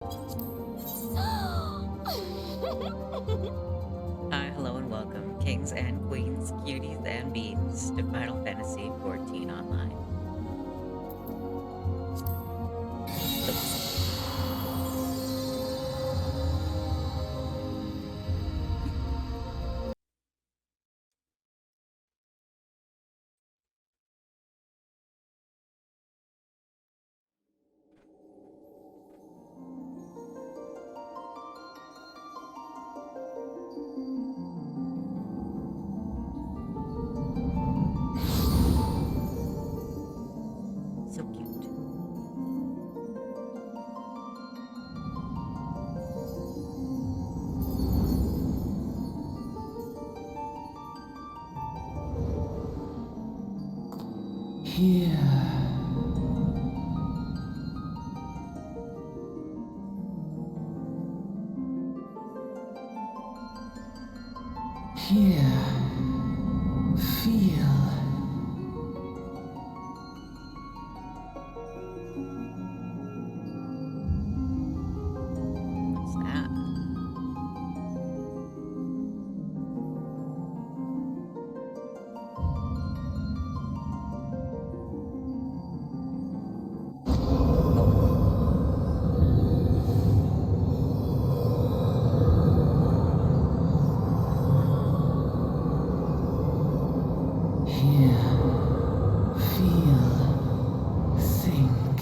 Hi, hello, and welcome, kings and queens, cuties and beans, to Final Fantasy XIV Online. Oops. So cute. Here. Here. Feel. What's that? Here. Feel. Think.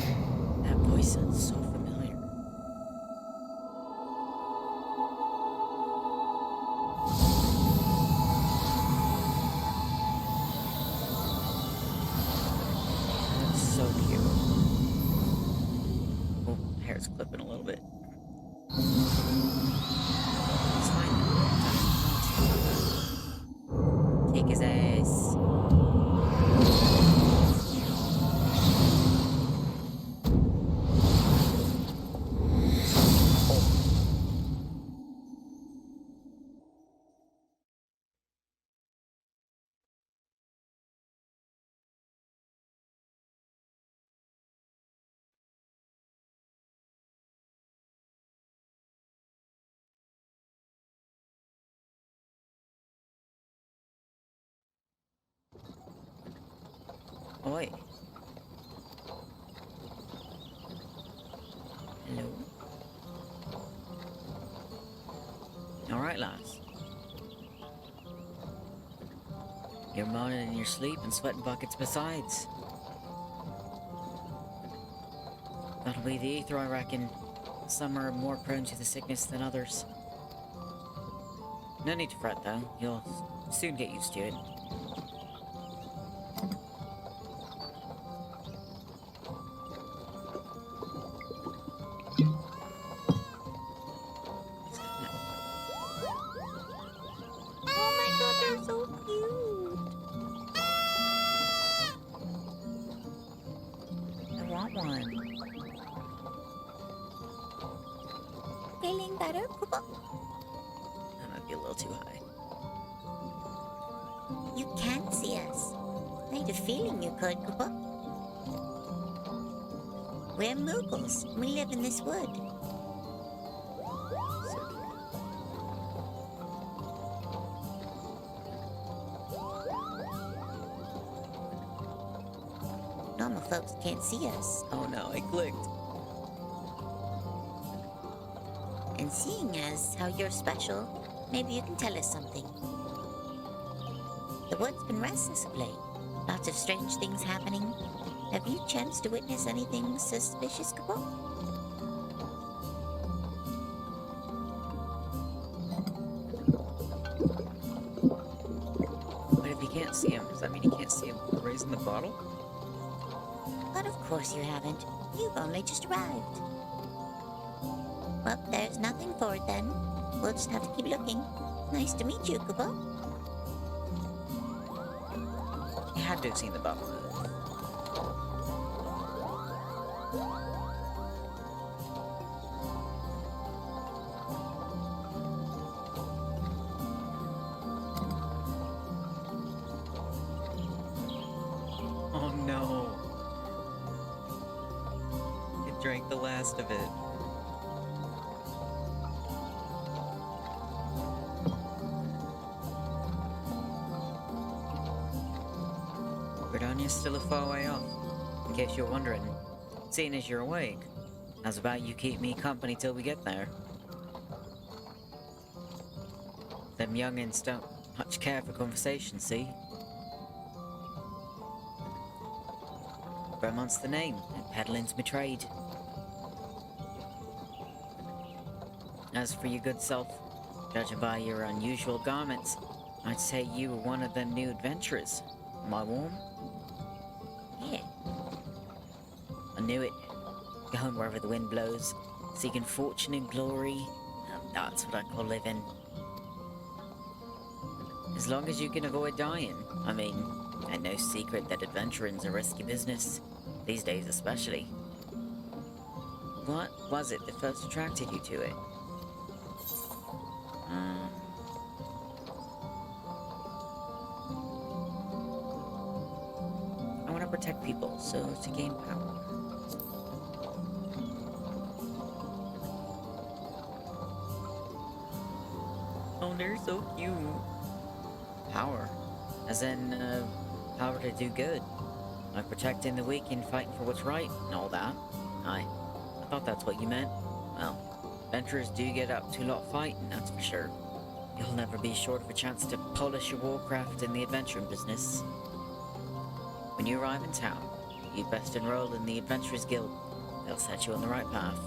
That voice sounds so familiar. That's so cute. Oh, hair's clipping a little bit. It's fine though. Kick his ass. Oi. Hello. Alright, lads. You're moaning in your sleep and sweating buckets besides. That'll be the ether, I reckon. Some are more prone to the sickness than others. No need to fret, though. You'll soon get used to it. Oh my god, they're so cute! I want one. Feeling better, Papa? That might be a little too high. You can see us. I had a feeling you could, Papa. We're Moogles. We live in this wood. Normal folks can't see us. Oh no, I clicked. And seeing as how you're special, maybe you can tell us something. The wood's been restless of late. Lots of strange things happening. Have you chanced to witness anything suspicious, Kapo? But if you can't see him, does that mean you can't see him raising the bottle? But of course you haven't. You've only just arrived. Well, there's nothing for it then. We'll just have to keep looking. Nice to meet you, Kubo. You had to have seen the bottle. Oh no. It drank the last of it. Gridonia's still a far way off, in case you're wondering. Seeing as you're awake, how's about you keep me company till we get there? Them youngins don't much care for conversation, see? Vermont's the name, and peddling's my trade. As for your good self, judging by your unusual garments, I'd say you were one of them new adventurers. Am I warm? Yeah. I knew it. Going wherever the wind blows, seeking fortune and glory. That's what I call living. As long as you can avoid dying. I mean, ain't no secret that adventuring's a risky business. These days especially. What was it that first attracted you to it? I want to protect people, so to gain power. Oh, they're so cute. Power. As in, power to do good. Like protecting the weak and fighting for what's right and all that. I thought that's what you meant. Well, adventurers do get up to a lot of fighting, that's for sure. You'll never be short of a chance to polish your warcraft in the adventuring business. When you arrive in town, you'd best enroll in the Adventurers Guild. They'll set you on the right path.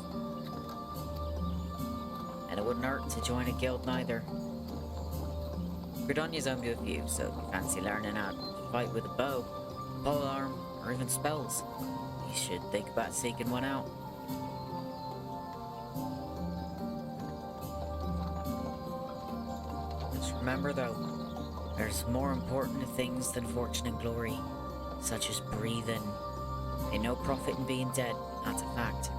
And it wouldn't hurt to join a guild neither. Gridonia's home to a few, so if you fancy learning how to fight with a bow, polearm, or even spells, you should think about seeking one out. Just remember though, there's more important things than fortune and glory, such as breathing. Ain't no profit in being dead, that's a fact.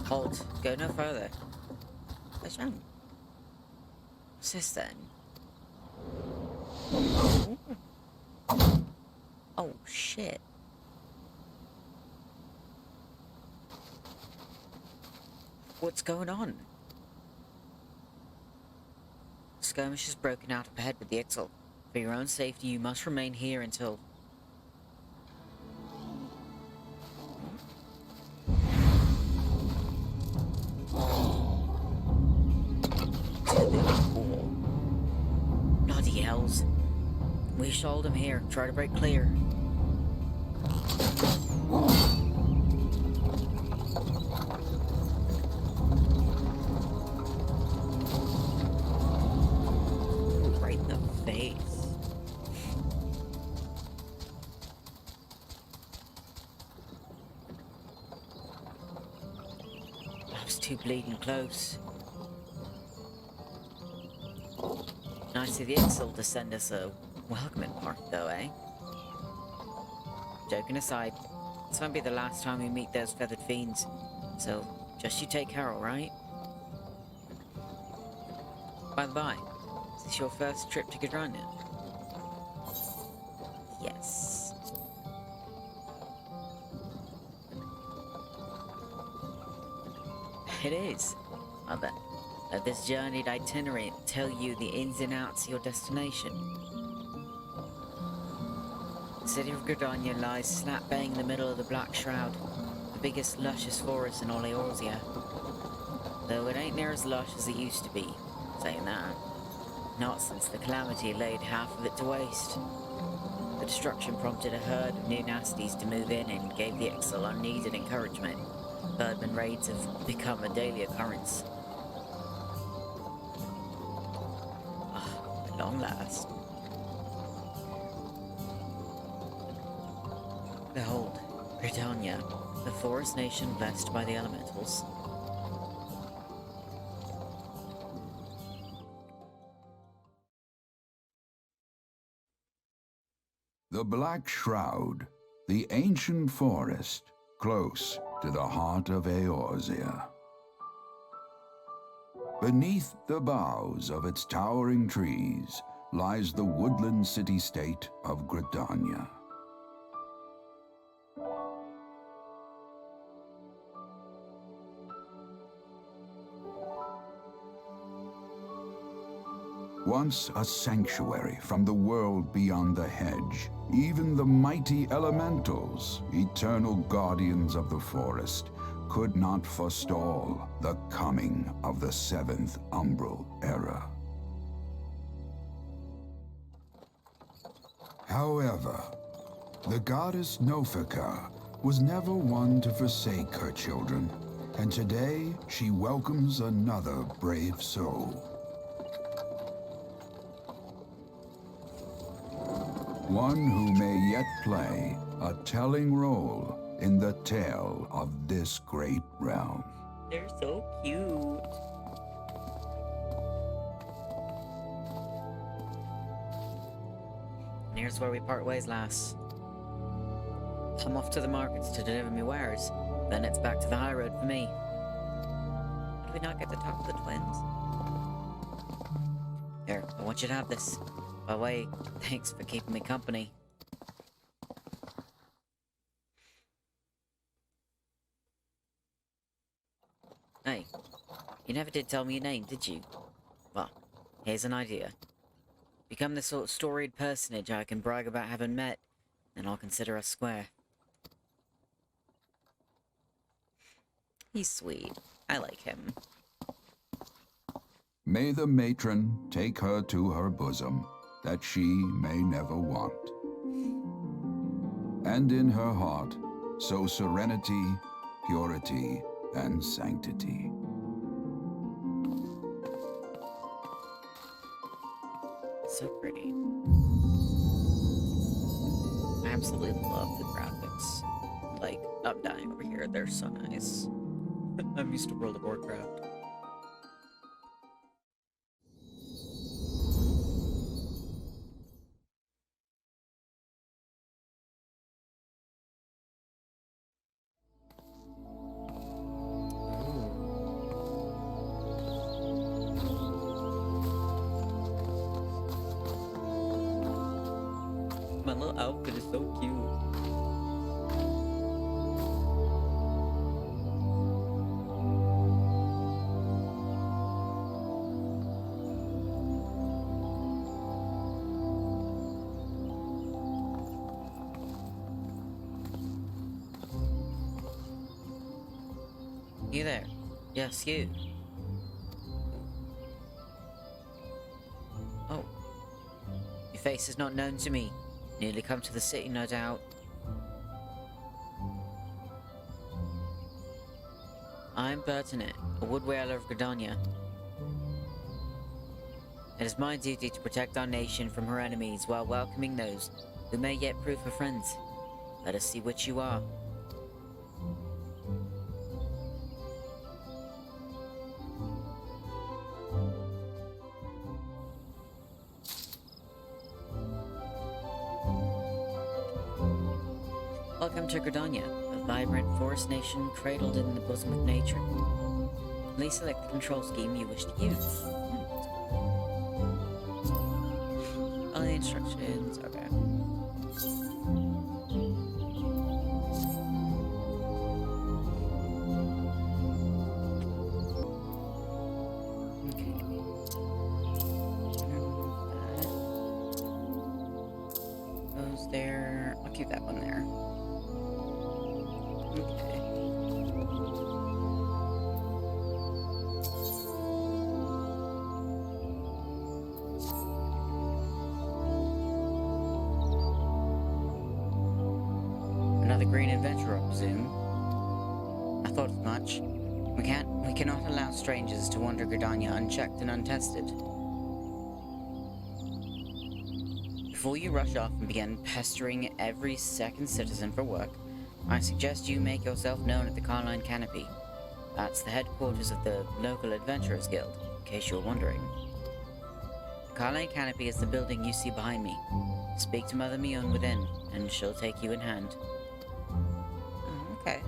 Halt, go no further. What's wrong? What's this then? Ooh. Oh shit. What's going on? Skirmish has broken out up ahead with the XIV. For your own safety, you must remain here until... Bloody hells. We should hold him here. Try to break clear. Right in the face. I was too bleeding close. Nice of the XIV to send us a welcoming party, though, eh? Joking aside, this won't be the last time we meet those feathered fiends, so just you take care, alright? By the by, is this your first trip to Gridania? Yes. It is. Well then, let this journeyed itinerary tell you the ins and outs of your destination. The city of Gridania lies slap bang in the middle of the Black Shroud, the biggest luscious forest in all Eorzea. Though it ain't near as lush as it used to be, saying that. Not since the calamity laid half of it to waste. The destruction prompted a herd of new nasties to move in and gave the XIV unneeded encouragement. Birdman raids have become a daily occurrence. At long last. Behold, Gridania, the forest nation blessed by the elementals. The Black Shroud, the ancient forest, close to the heart of Eorzea. Beneath the boughs of its towering trees lies the woodland city-state of Gridania. Once a sanctuary from the world beyond the hedge, even the mighty elementals, eternal guardians of the forest, could not forestall the coming of the seventh umbral era. However, the goddess Nofika was never one to forsake her children, and today she welcomes another brave soul. One who may yet play a telling role in the tale of this great realm. They're so cute. And here's where we part ways, lass. I'm off to the markets to deliver me wares. Then it's back to the high road for me. Did we not get to talk to the twins? Here, I want you to have this. By the way, thanks for keeping me company. Hey, you never did tell me your name, did you? Well, here's an idea. Become the sort of storied personage I can brag about having met, and I'll consider us square. He's sweet. I like him. May the matron take her to her bosom, that she may never want. And in her heart, sow serenity, purity, and sanctity. So pretty. I absolutely love the graphics. Like, I'm dying over here. They're so nice. I'm used to World of Warcraft. My little outfit is so cute. You there? Yes, you. Oh. Your face is not known to me. Nearly come to the city, no doubt. I'm Bertinet, a wood whaler of Gridania. It is my duty to protect our nation from her enemies while welcoming those who may yet prove her friends. Let us see which you are. Welcome to Gridania, a vibrant forest nation cradled in the bosom of nature. Please select the control scheme you wish to use. All the instructions, okay. Goes there. I'll keep that one there. Okay. Another green adventure, I presume. I thought as much. We cannot allow strangers to wander Gridania unchecked and untested. Before you rush off and begin pestering every second citizen for work, I suggest you make yourself known at the Carline Canopy. That's the headquarters of the local Adventurers Guild, in case you're wondering. The Carline Canopy is the building you see behind me. Speak to Mother Mion within, and she'll take you in hand. Okay.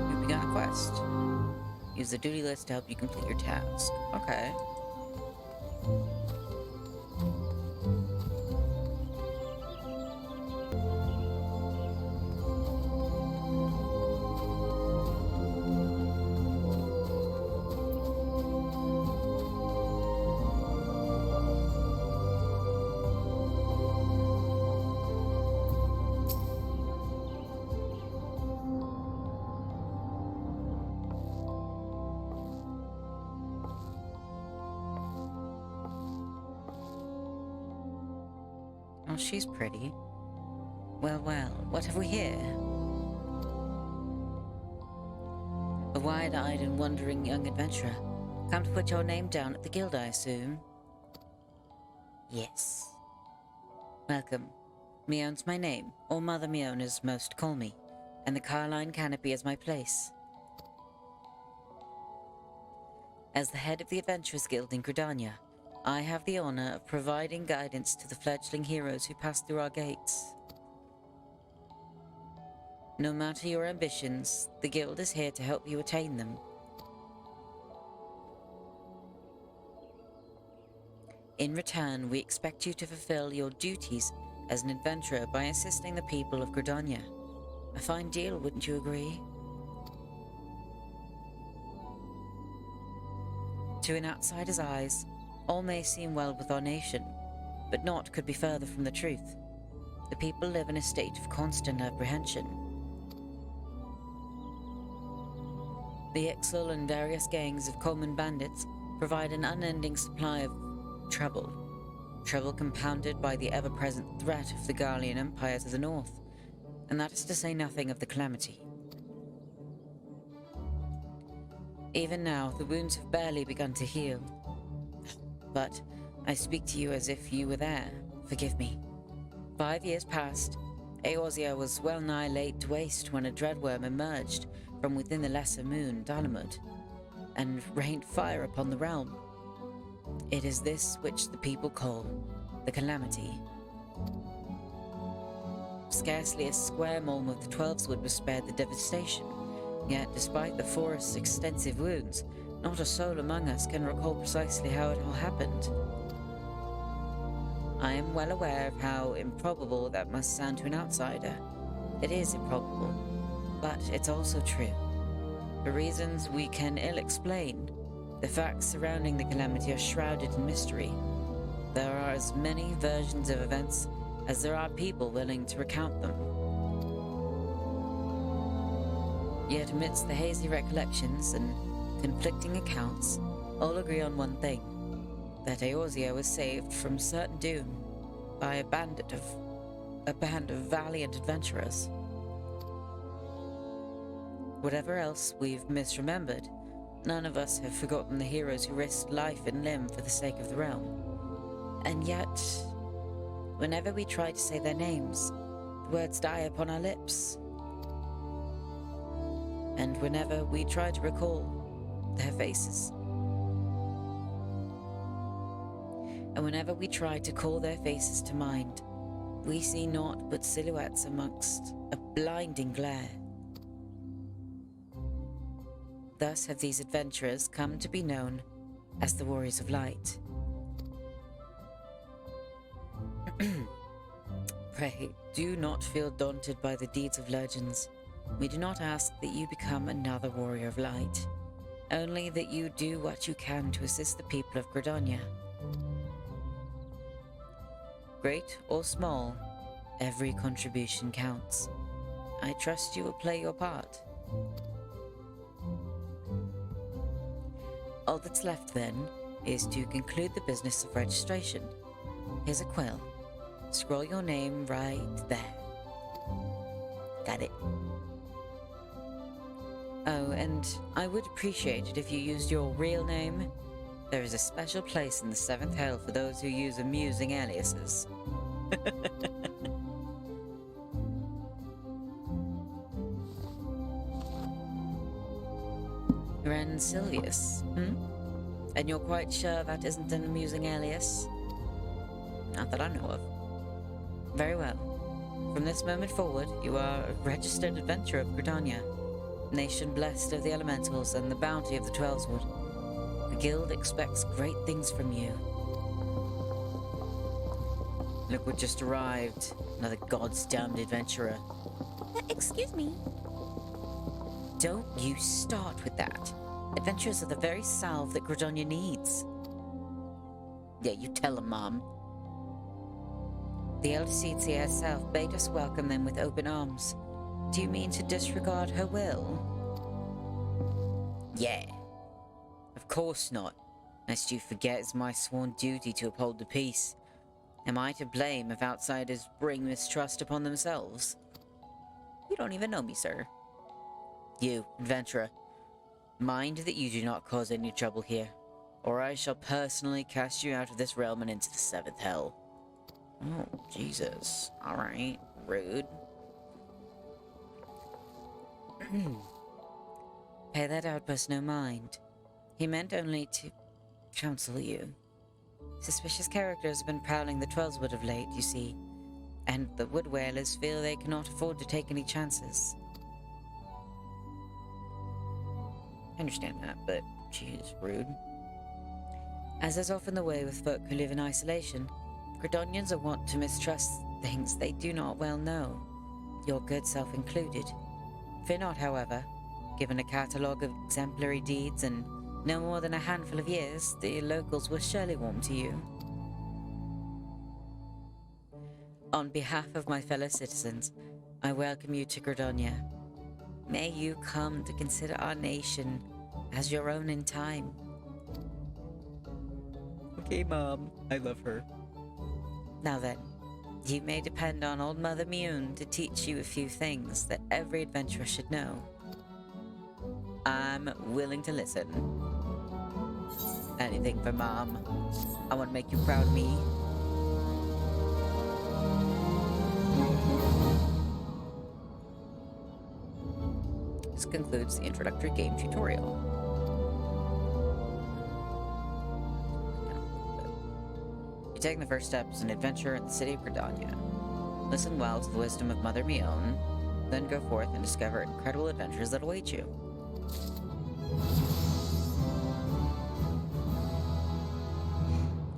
You've begun a quest. Use the duty list to help you complete your task. Okay. Oh, she's pretty. Well, well, what have we here? A wide-eyed and wondering young adventurer. Come to put your name down at the guild, I assume? Yes. Welcome. Mion's my name, or Mother Mion as most call me, and the Carline Canopy is my place. As the head of the Adventurers Guild in Gridania, I have the honor of providing guidance to the fledgling heroes who pass through our gates. No matter your ambitions, the Guild is here to help you attain them. In return, we expect you to fulfill your duties as an adventurer by assisting the people of Gridania. A fine deal, wouldn't you agree? To an outsider's eyes, all may seem well with our nation, but naught could be further from the truth. The people live in a state of constant apprehension. The Ixal and various gangs of common bandits provide an unending supply of trouble. Trouble compounded by the ever-present threat of the Garlean Empire to the north, and that is to say nothing of the calamity. Even now, the wounds have barely begun to heal. But I speak to you as if you were there. Forgive me. 5 years passed. Eorzea was well nigh laid to waste when a dreadworm emerged from within the lesser moon, Dalamud, and rained fire upon the realm. It is this which the people call the calamity. Scarcely a square mole of the Twelveswood was spared the devastation, yet despite the forest's extensive wounds, not a soul among us can recall precisely how it all happened. I am well aware of how improbable that must sound to an outsider. It is improbable, but it's also true. For reasons we can ill explain, the facts surrounding the calamity are shrouded in mystery. There are as many versions of events as there are people willing to recount them. Yet amidst the hazy recollections and conflicting accounts, all agree on one thing, that Eorzea was saved from certain doom by a band of valiant adventurers. Whatever else we've misremembered, none of us have forgotten the heroes who risked life and limb for the sake of the realm. And yet, whenever we try to say their names, the words die upon our lips. And whenever we try to recall their faces, and whenever we try to call their faces to mind, we see naught but silhouettes amongst a blinding glare. Thus have these adventurers come to be known as the Warriors of Light. Pray, do not feel daunted by the deeds of legends. We do not ask that you become another Warrior of Light, only that you do what you can to assist the people of Gridania. Great or small, every contribution counts. I trust you will play your part. All that's left, then, is to conclude the business of registration. Here's a quill. Scroll your name right there. Got it. Oh, and I would appreciate it if you used your real name. There is a special place in the 7th Hell for those who use amusing aliases. Ren Silvius, And you're quite sure that isn't an amusing alias? Not that I know of. Very well. From this moment forward, you are a registered adventurer of Gridania, nation blessed of the elementals and the bounty of the Twelveswood. The guild expects great things from you. Look what just arrived. Another god's damned adventurer. Excuse me. Don't you start with that. Adventurers are the very salve that Gridania needs. Yeah, you tell them, Mom. The Elder Seedseer herself bade us welcome them with open arms. Do you mean to disregard her will? Yeah. Of course not. Lest you forget it's my sworn duty to uphold the peace. Am I to blame if outsiders bring mistrust upon themselves? You don't even know me, sir. You, adventurer, mind that you do not cause any trouble here, or I shall personally cast you out of this realm and into the seventh hell. Oh, Jesus. Alright, rude. Pay that outburst no mind. He meant only to counsel you. Suspicious characters have been prowling the Twellswood of late, you see, and the wood whalers feel they cannot afford to take any chances. I understand that, but geez, rude. As is often the way with folk who live in isolation, Gridonians are wont to mistrust things they do not well know, your good self included. Fear not, however. Given a catalogue of exemplary deeds and no more than a handful of years, the locals will surely warm to you. On behalf of my fellow citizens, I welcome you to Gridonia. May you come to consider our nation as your own in time. Okay, Mom. I love her. Now then, you may depend on old Mother Mune to teach you a few things that every adventurer should know. I'm willing to listen. Anything for Mom. I want to make you proud of me. This concludes the introductory game tutorial. You're taking the first step as an adventurer in the city of Gridonia. Listen well to the wisdom of Mother Mion, then go forth and discover incredible adventures that await you.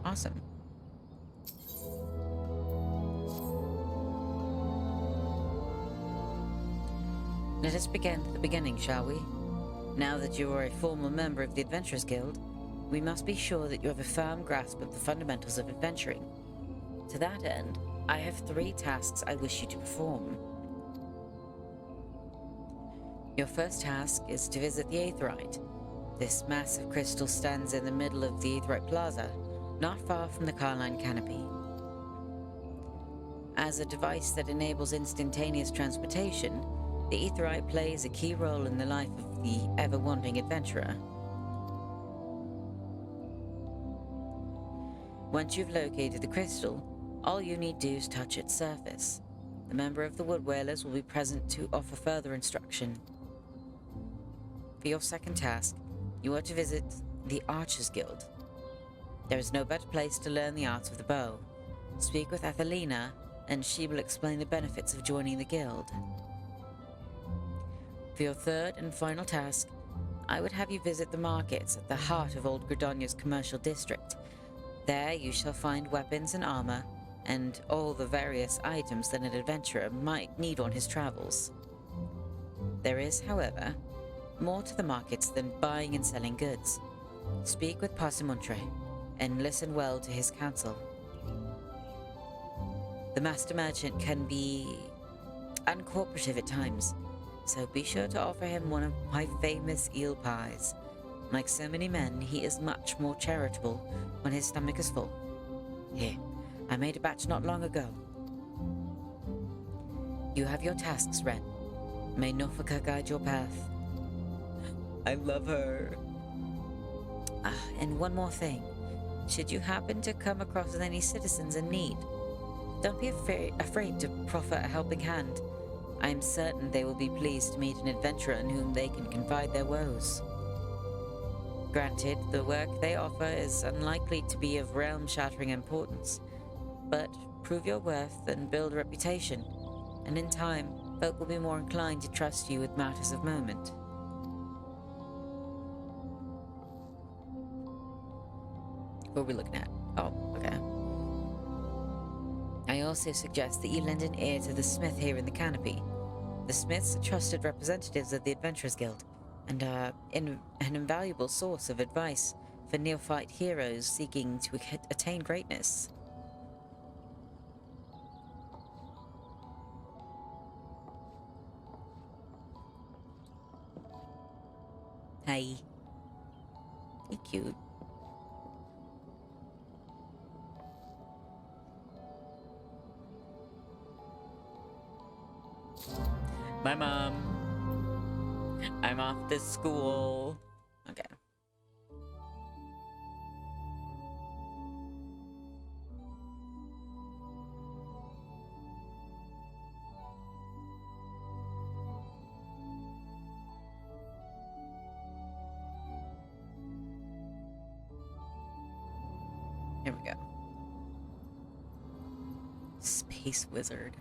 Awesome. Let us begin at the beginning, shall we? Now that you are a formal member of the Adventurers Guild, we must be sure that you have a firm grasp of the fundamentals of adventuring. To that end, I have 3 tasks I wish you to perform. Your first task is to visit the Aetheryte. This massive crystal stands in the middle of the Aetheryte Plaza, not far from the Carline Canopy. As a device that enables instantaneous transportation, the Aetheryte plays a key role in the life of the ever-wandering adventurer. Once you've located the crystal, all you need do is touch its surface. The member of the Wood Whalers will be present to offer further instruction. For your second task, you are to visit the Archers Guild. There is no better place to learn the art of the bow. Speak with Athelina, and she will explain the benefits of joining the guild. For your third and final task, I would have you visit the markets at the heart of Old Gridonia's commercial district. There you shall find weapons and armor, and all the various items that an adventurer might need on his travels. There is, however, more to the markets than buying and selling goods. Speak with Parsimontre, and listen well to his counsel. The master merchant can be uncooperative at times, so be sure to offer him one of my famous eel pies. Like so many men, he is much more charitable when his stomach is full. Here, I made a batch not long ago. You have your tasks, Ren. May Norfolka guide your path. I love her. And one more thing. Should you happen to come across any citizens in need, don't be afraid to proffer a helping hand. I am certain they will be pleased to meet an adventurer in whom they can confide their woes. Granted, the work they offer is unlikely to be of realm-shattering importance, but prove your worth and build a reputation, and in time, folk will be more inclined to trust you with matters of moment. What are we looking at? Oh, okay. I also suggest that you lend an ear to the smith here in the canopy. The smiths are trusted representatives of the Adventurers Guild, and are an invaluable source of advice for neophyte heroes seeking to attain greatness. Hi. You're cute. My mom. I'm off to school. Okay. Here we go. Space Wizard.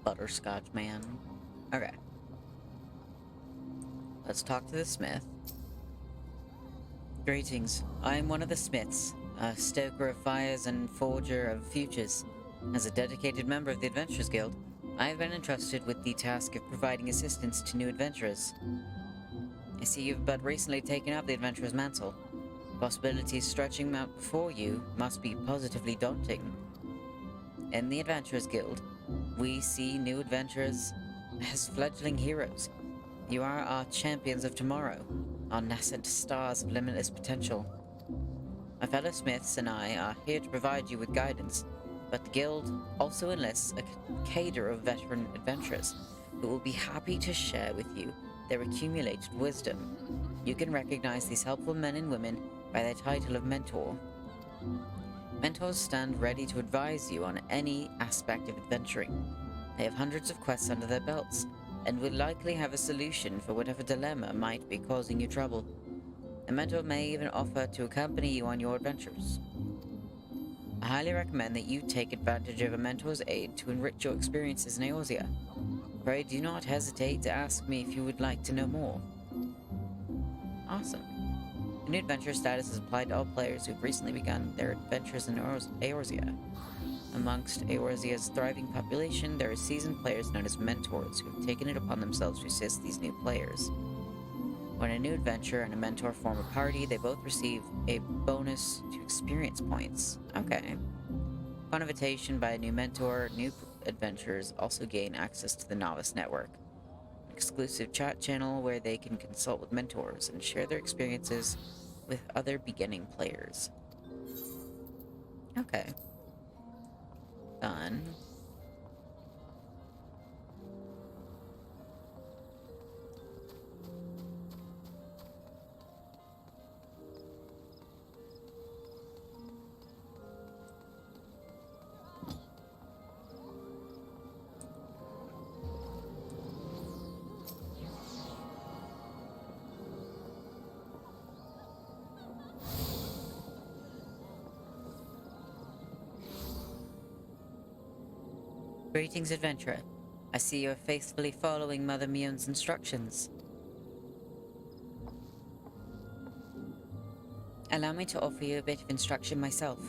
Butterscotch Man. Okay. Let's talk to the smith. Greetings. I am one of the smiths, a stoker of fires and forger of futures. As a dedicated member of the Adventurers Guild, I have been entrusted with the task of providing assistance to new adventurers. I see you've but recently taken up the adventurer's mantle. Possibilities stretching out before you must be positively daunting. In the Adventurers Guild, we see new adventurers as fledgling heroes. You are our champions of tomorrow, our nascent stars of limitless potential. My fellow smiths and I are here to provide you with guidance, but the Guild also enlists a cadre of veteran adventurers who will be happy to share with you their accumulated wisdom. You can recognize these helpful men and women by their title of mentor. Mentors stand ready to advise you on any aspect of adventuring. They have hundreds of quests under their belts, and will likely have a solution for whatever dilemma might be causing you trouble. A mentor may even offer to accompany you on your adventures. I highly recommend that you take advantage of a mentor's aid to enrich your experiences in Eorzea. Pray do not hesitate to ask me if you would like to know more. Awesome. The new adventure status is applied to all players who've recently begun their adventures in Eorzea. Amongst Eorzea's thriving population, there are seasoned players known as mentors who have taken it upon themselves to assist these new players. When a new adventurer and a mentor form a party, they both receive a bonus to experience points. Okay. Upon invitation by a new mentor, new adventurers also gain access to the Novice Network, an exclusive chat channel where they can consult with mentors and share their experiences with other beginning players. Okay. Fun. Greetings, adventurer. I see you are faithfully following Mother Mion's instructions. Allow me to offer you a bit of instruction myself.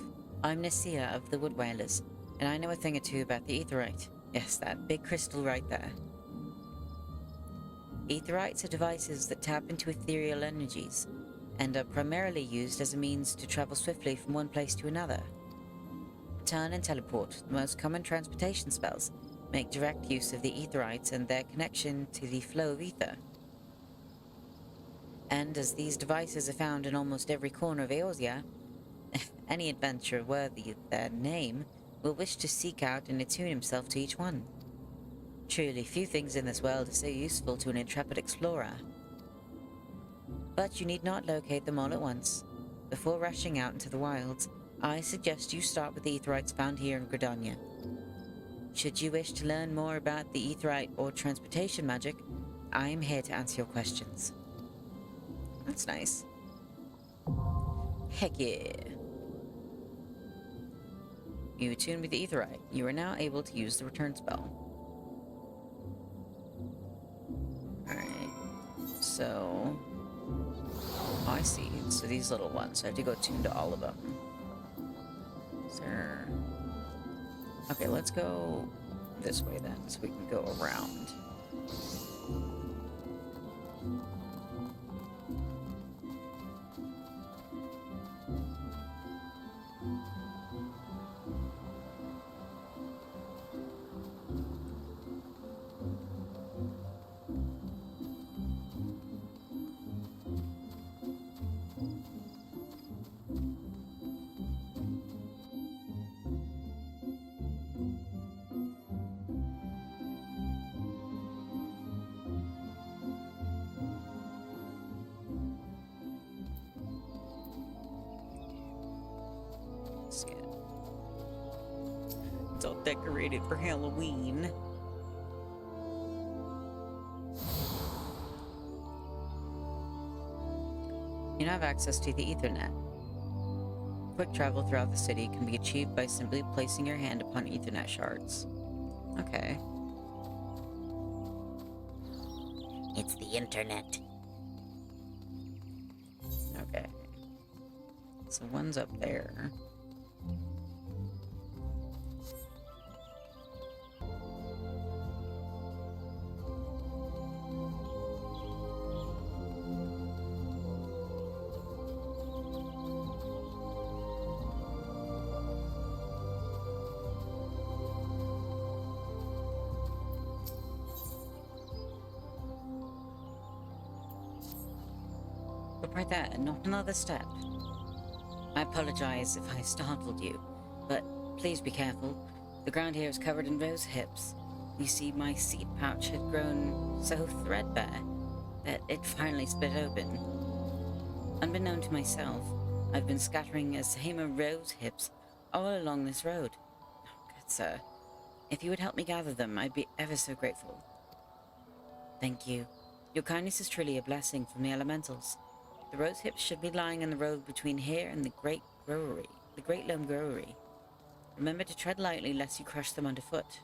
I'm Nasia of the Wood Whalers, and I know a thing or two about the Aetheryte. Yes, that big crystal right there. Aetherites are devices that tap into ethereal energies, and are primarily used as a means to travel swiftly from one place to another. Turn and teleport, the most common transportation spells, make direct use of the Aetherites and their connection to the flow of ether. And as these devices are found in almost every corner of Eorzea, any adventurer worthy of their name will wish to seek out and attune himself to each one. Truly, few things in this world are so useful to an intrepid explorer. But you need not locate them all at once. Before rushing out into the wilds, I suggest you start with the Aetherites found here in Gridania. Should you wish to learn more about the Aetherite or transportation magic, I am here to answer your questions. That's nice. Heck yeah. You attune with the Aetherite. You are now able to use the return spell. Alright. So... oh, I see. So these little ones. I have to go attune to all of them. Is there... okay, let's go this way then, so we can go around. decorated for Halloween. You now have access to the Ethernet. Quick travel throughout the city can be achieved by simply placing your hand upon Ethernet shards. Okay. It's the internet. Okay. So one's up there. But right there, not another step. I apologize if I startled you, but please be careful. The ground here is covered in rose hips. You see, my seed pouch had grown so threadbare that it finally split open. Unbeknown to myself, I've been scattering Azema rose hips all along this road. Oh, good sir, if you would help me gather them, I'd be ever so grateful. Thank you. Your kindness is truly a blessing from the elementals. The rose hips should be lying on the road between here and the Great Loam Growery. Remember to tread lightly lest you crush them underfoot.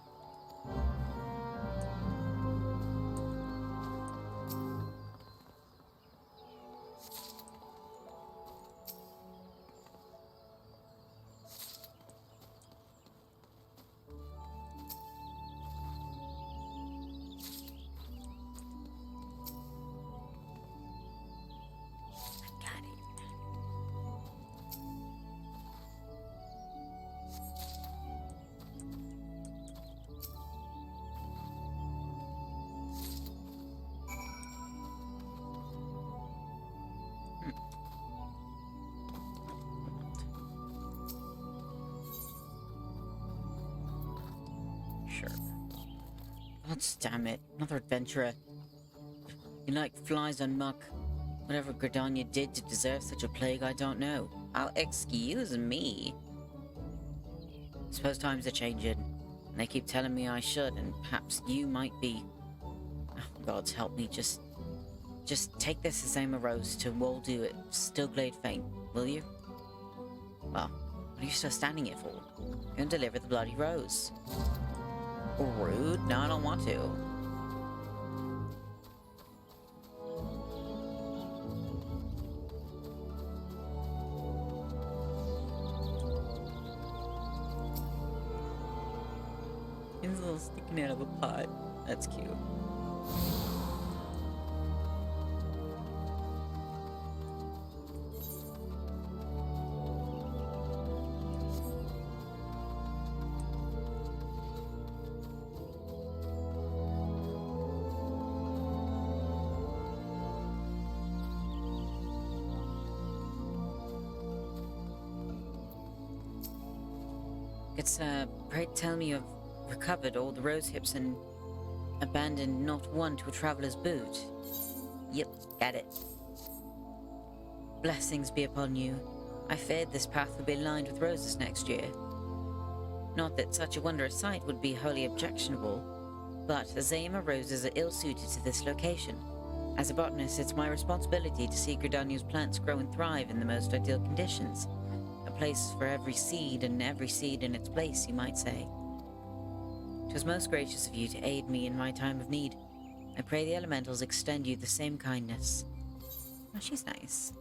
Got it. Sure. God damn it, another adventurer. You like flies on muck. Whatever Gridania did to deserve such a plague, I don't know. Oh, excuse me. Suppose times are changing, and they keep telling me I should, and perhaps you might be. Oh, God's help me, just take this Azema Rose to Woldu at Stillglade Faint, will you? Well, what are you still standing here for? Go and deliver the bloody rose. Rude? No, I don't want to. It's a little sticking out of a pot. That's cute. Pray tell me you've recovered all the rose hips and abandoned not one to a traveler's boot. Yep, got it. Blessings be upon you. I feared this path would be lined with roses next year. Not that such a wondrous sight would be wholly objectionable, but Azema roses are ill-suited to this location. As a botanist, it's my responsibility to see Gridania's plants grow and thrive in the most ideal conditions. A place for every seed, and every seed in its place, you might say. 'Twas most gracious of you to aid me in my time of need. I pray the elementals extend you the same kindness. Oh, she's nice.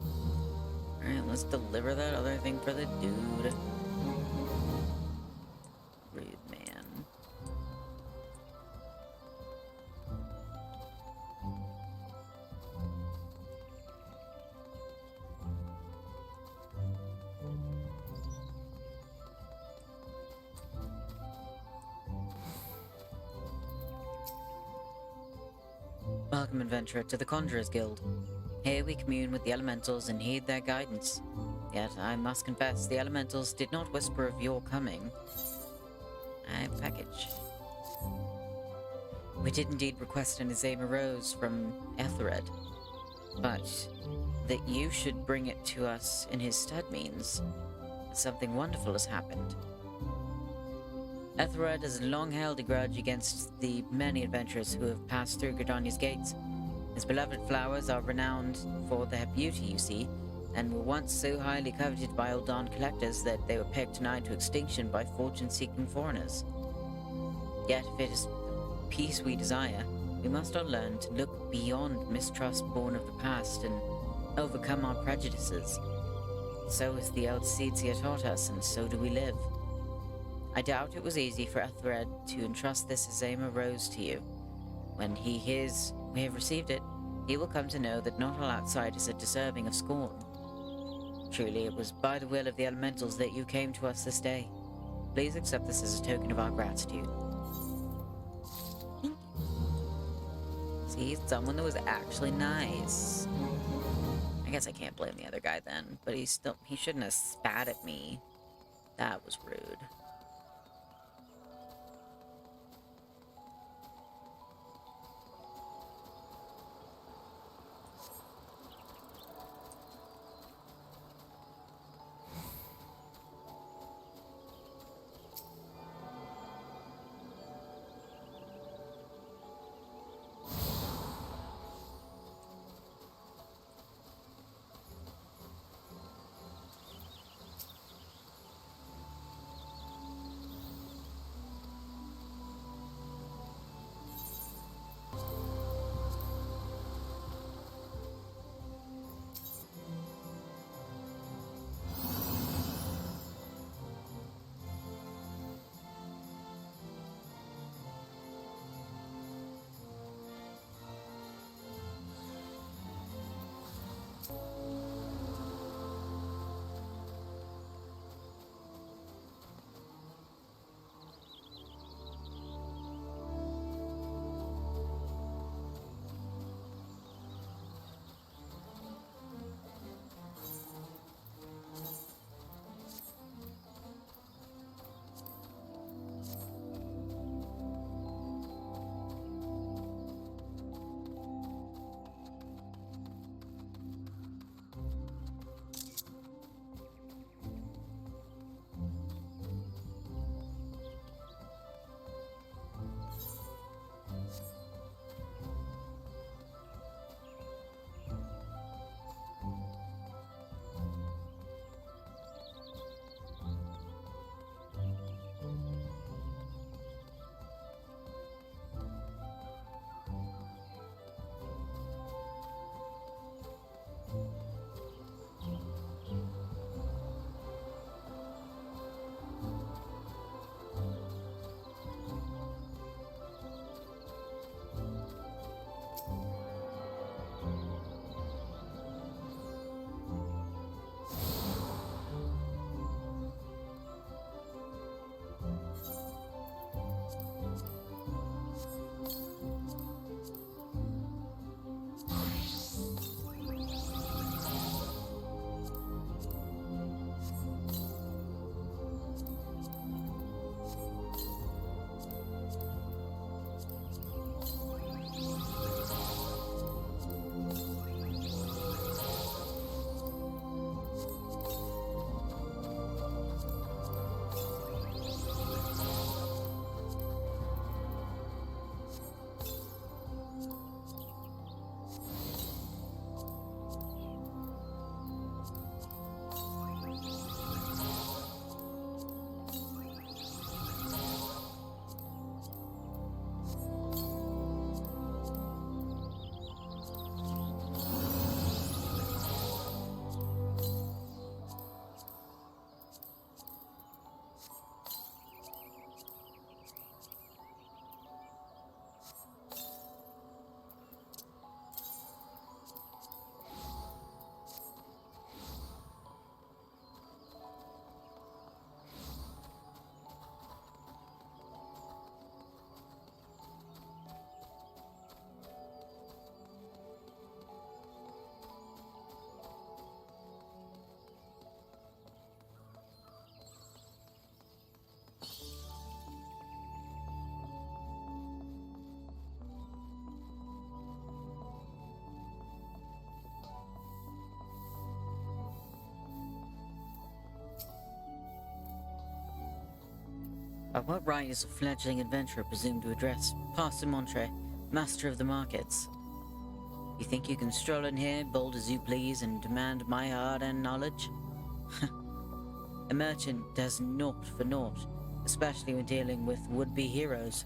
Alright, let's deliver that other thing for the dude. Rude man. Welcome, adventurer, to the Conjurer's Guild. Here we commune with the elementals and heed their guidance. Yet, I must confess, the elementals did not whisper of your coming. Package. We did indeed request an Azema Rose from Ethelred, but that you should bring it to us in his stead means something wonderful has happened. Ethelred has long held a grudge against the many adventurers who have passed through Gridania's gates. His beloved flowers are renowned for their beauty, you see, and were once so highly coveted by Uldan collectors that they were pegged nigh to extinction by fortune-seeking foreigners. Yet, if it is peace we desire, we must all learn to look beyond mistrust born of the past and overcome our prejudices. So has the old Seedseer taught us, and so do we live. I doubt it was easy for Ethelred to entrust this Azema rose to you. When he hears we have received it, he will come to know that not all outsiders are deserving of scorn. Truly, it was by the will of the elementals that you came to us this day. Please accept this as a token of our gratitude. See, someone that was actually nice. I guess I can't blame the other guy then, but he shouldn't have spat at me. That was rude. By what right is a fledgling adventurer presumed to address Parson Montre, master of the markets? You think you can stroll in here, bold as you please, and demand my hard-earned knowledge? A merchant does naught for naught, especially when dealing with would-be heroes.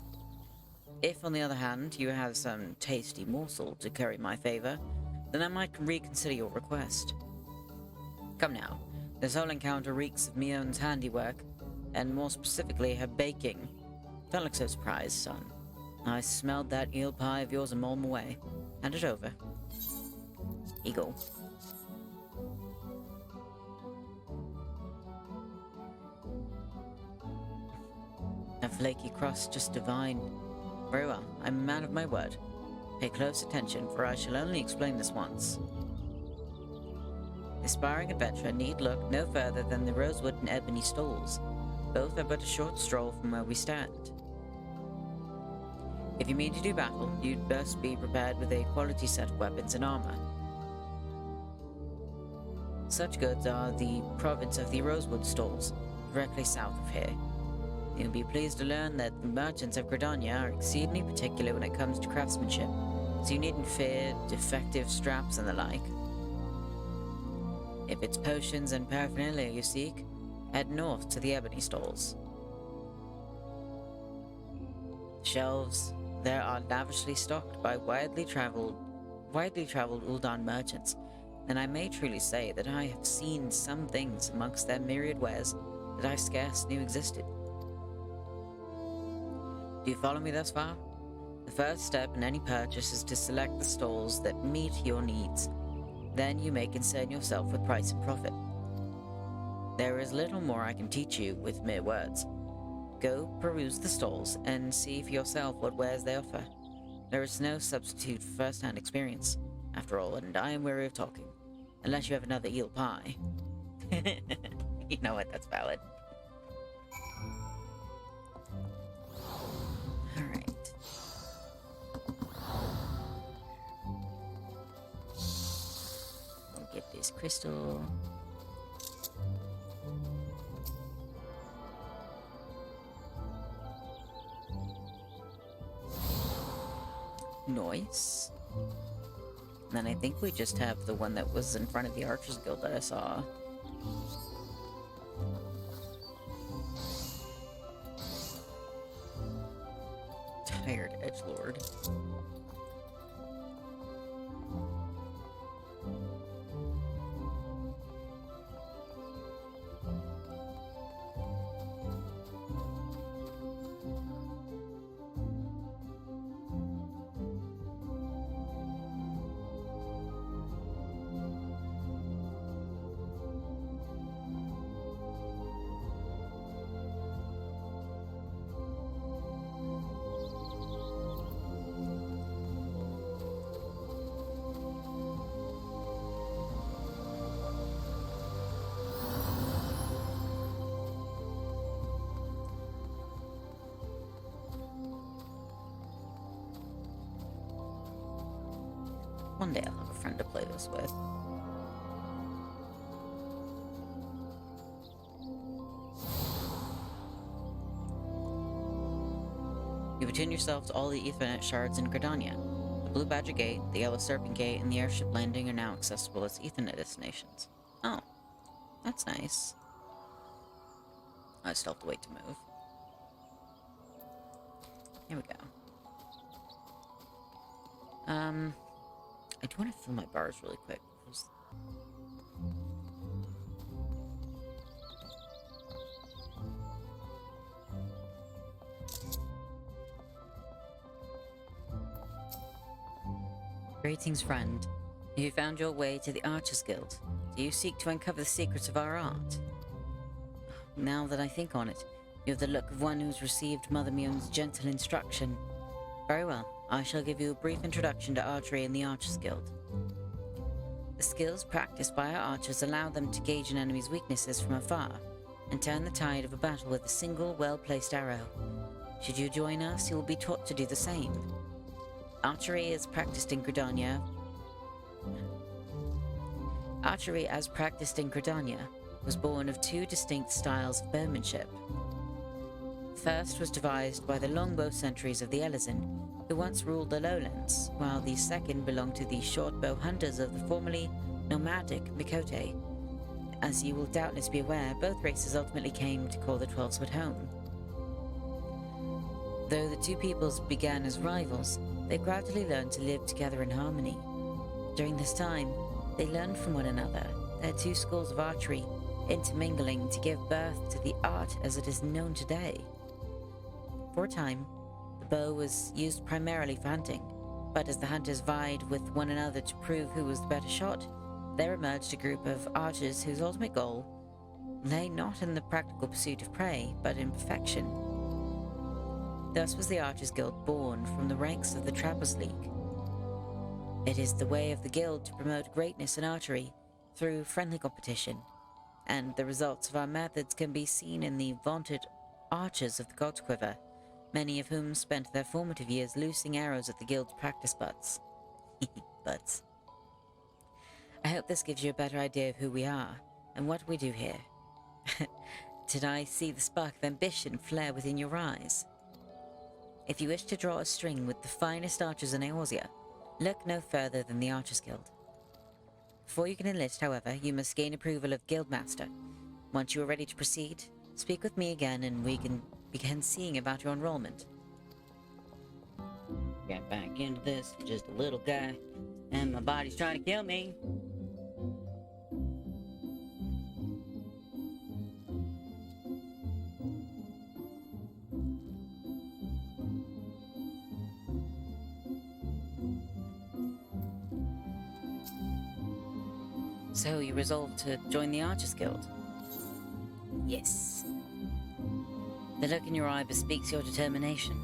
If, on the other hand, you have some tasty morsel to curry my favor, then I might reconsider your request. Come now, this whole encounter reeks of Mion's handiwork, and more specifically her baking. Don't look so surprised, son. I smelled that eel pie of yours a mile away. Hand it over. Here you go. A flaky crust just divine. Very well, I'm a man of my word. Pay close attention, for I shall only explain this once. The aspiring adventurer need look no further than the rosewood and ebony stalls. Both are but a short stroll from where we stand. If you mean to do battle, you'd best be prepared with a quality set of weapons and armor. Such goods are the province of the rosewood stalls, directly south of here. You'll be pleased to learn that the merchants of Gridania are exceedingly particular when it comes to craftsmanship, so you needn't fear defective straps and the like. If it's potions and paraphernalia you seek, head north to the ebony stalls. Shelves there are lavishly stocked by widely traveled Uldan merchants, and I may truly say that I have seen some things amongst their myriad wares that I scarce knew existed. Do you follow me thus far? The first step in any purchase is to select the stalls that meet your needs. Then you may concern yourself with price and profit. There is little more I can teach you with mere words. Go peruse the stalls and see for yourself what wares they offer. There is no substitute for first-hand experience, after all, and I am weary of talking. Unless you have another eel pie. You know what, that's valid. Alright. We'll get this crystal. Nice. And then I think we just have the one that was in front of the Archers Guild that I saw. Tired edgelord. One day I'll have a friend to play this with. You've attuned yourself to all the Ethernet shards in Gridania. The Blue Badger Gate, the Yellow Serpent Gate, and the airship landing are now accessible as Ethernet destinations. Oh, that's nice. I still have to wait to move. Here we go. I do want to fill my bars really quick. Greetings, friend. Have you found your way to the Archers Guild? Do you seek to uncover the secrets of our art? Now that I think on it, you have the look of one who's received Mother Mion's gentle instruction. Very well. I shall give you a brief introduction to archery in the Archers Guild. The skills practiced by our archers allow them to gauge an enemy's weaknesses from afar, and turn the tide of a battle with a single well-placed arrow. Should you join us, you will be taught to do the same. Archery as practiced in Gridania was born of two distinct styles of bowmanship. first was devised by the longbow sentries of the Elizin, who once ruled the lowlands, while the second belonged to the shortbow hunters of the formerly nomadic Mikote. As you will doubtless be aware, both races ultimately came to call the Twelveswood home. Though the two peoples began as rivals, they gradually learned to live together in harmony. During this time, they learned from one another, their two schools of archery intermingling to give birth to the art as it is known today. For a time, the bow was used primarily for hunting, but as the hunters vied with one another to prove who was the better shot, there emerged a group of archers whose ultimate goal lay not in the practical pursuit of prey, but in perfection. Thus was the Archers Guild born from the ranks of the Trappers League. It is the way of the guild to promote greatness in archery through friendly competition, and the results of our methods can be seen in the vaunted archers of the God's Quiver, many of whom spent their formative years loosing arrows at the guild's practice butts. Butts. I hope this gives you a better idea of who we are and what we do here. Did I see the spark of ambition flare within your eyes? If you wish to draw a string with the finest archers in Eorzea, look no further than the Archers Guild. Before you can enlist, however, you must gain approval of Guildmaster. Once you are ready to proceed, speak with me again and we can begin seeing about your enrollment. Get back into this, just a little guy, and my body's trying to kill me. So you resolved to join the Archers Guild? Yes. The look in your eye bespeaks your determination.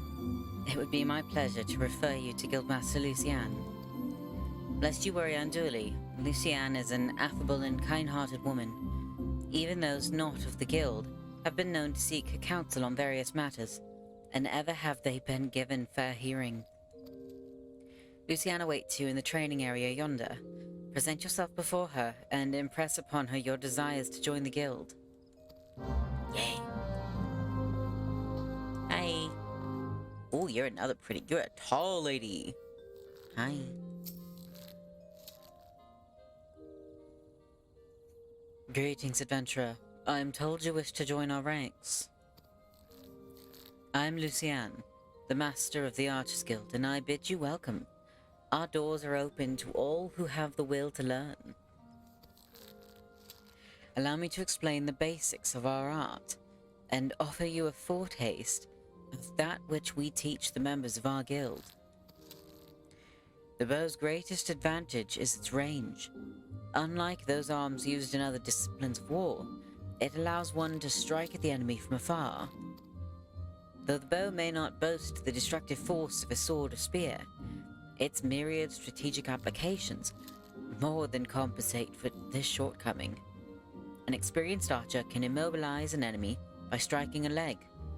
It would be my pleasure to refer you to Guildmaster Lucienne. Lest you worry unduly, Lucienne is an affable and kind-hearted woman. Even those not of the guild have been known to seek her counsel on various matters, and ever have they been given fair hearing. Lucienne awaits you in the training area yonder. Present yourself before her and impress upon her your desires to join the guild. Yay. Hi. Oh, you're a tall lady. Hi. Greetings, adventurer. I'm told you wish to join our ranks. I'm Lucienne, the master of the Archers Guild, and I bid you welcome. Our doors are open to all who have the will to learn. Allow me to explain the basics of our art, and offer you a foretaste of that which we teach the members of our guild. The bow's greatest advantage is its range. Unlike those arms used in other disciplines of war, it allows one to strike at the enemy from afar. Though the bow may not boast the destructive force of a sword or spear, its myriad strategic applications more than compensate for this shortcoming. An experienced archer can immobilize an enemy by striking a leg,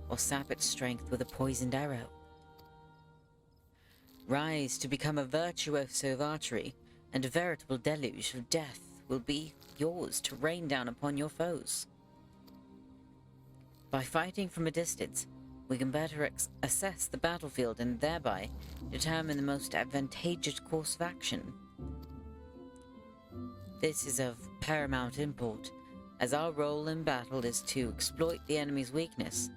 or sap its strength with a poisoned arrow. Rise to become a virtuoso of archery, and a veritable deluge of death will be yours to rain down upon your foes. By fighting from a distance, we can better assess the battlefield and thereby determine the most advantageous course of action. This is of paramount import, as our role in battle is to exploit the enemy's weakness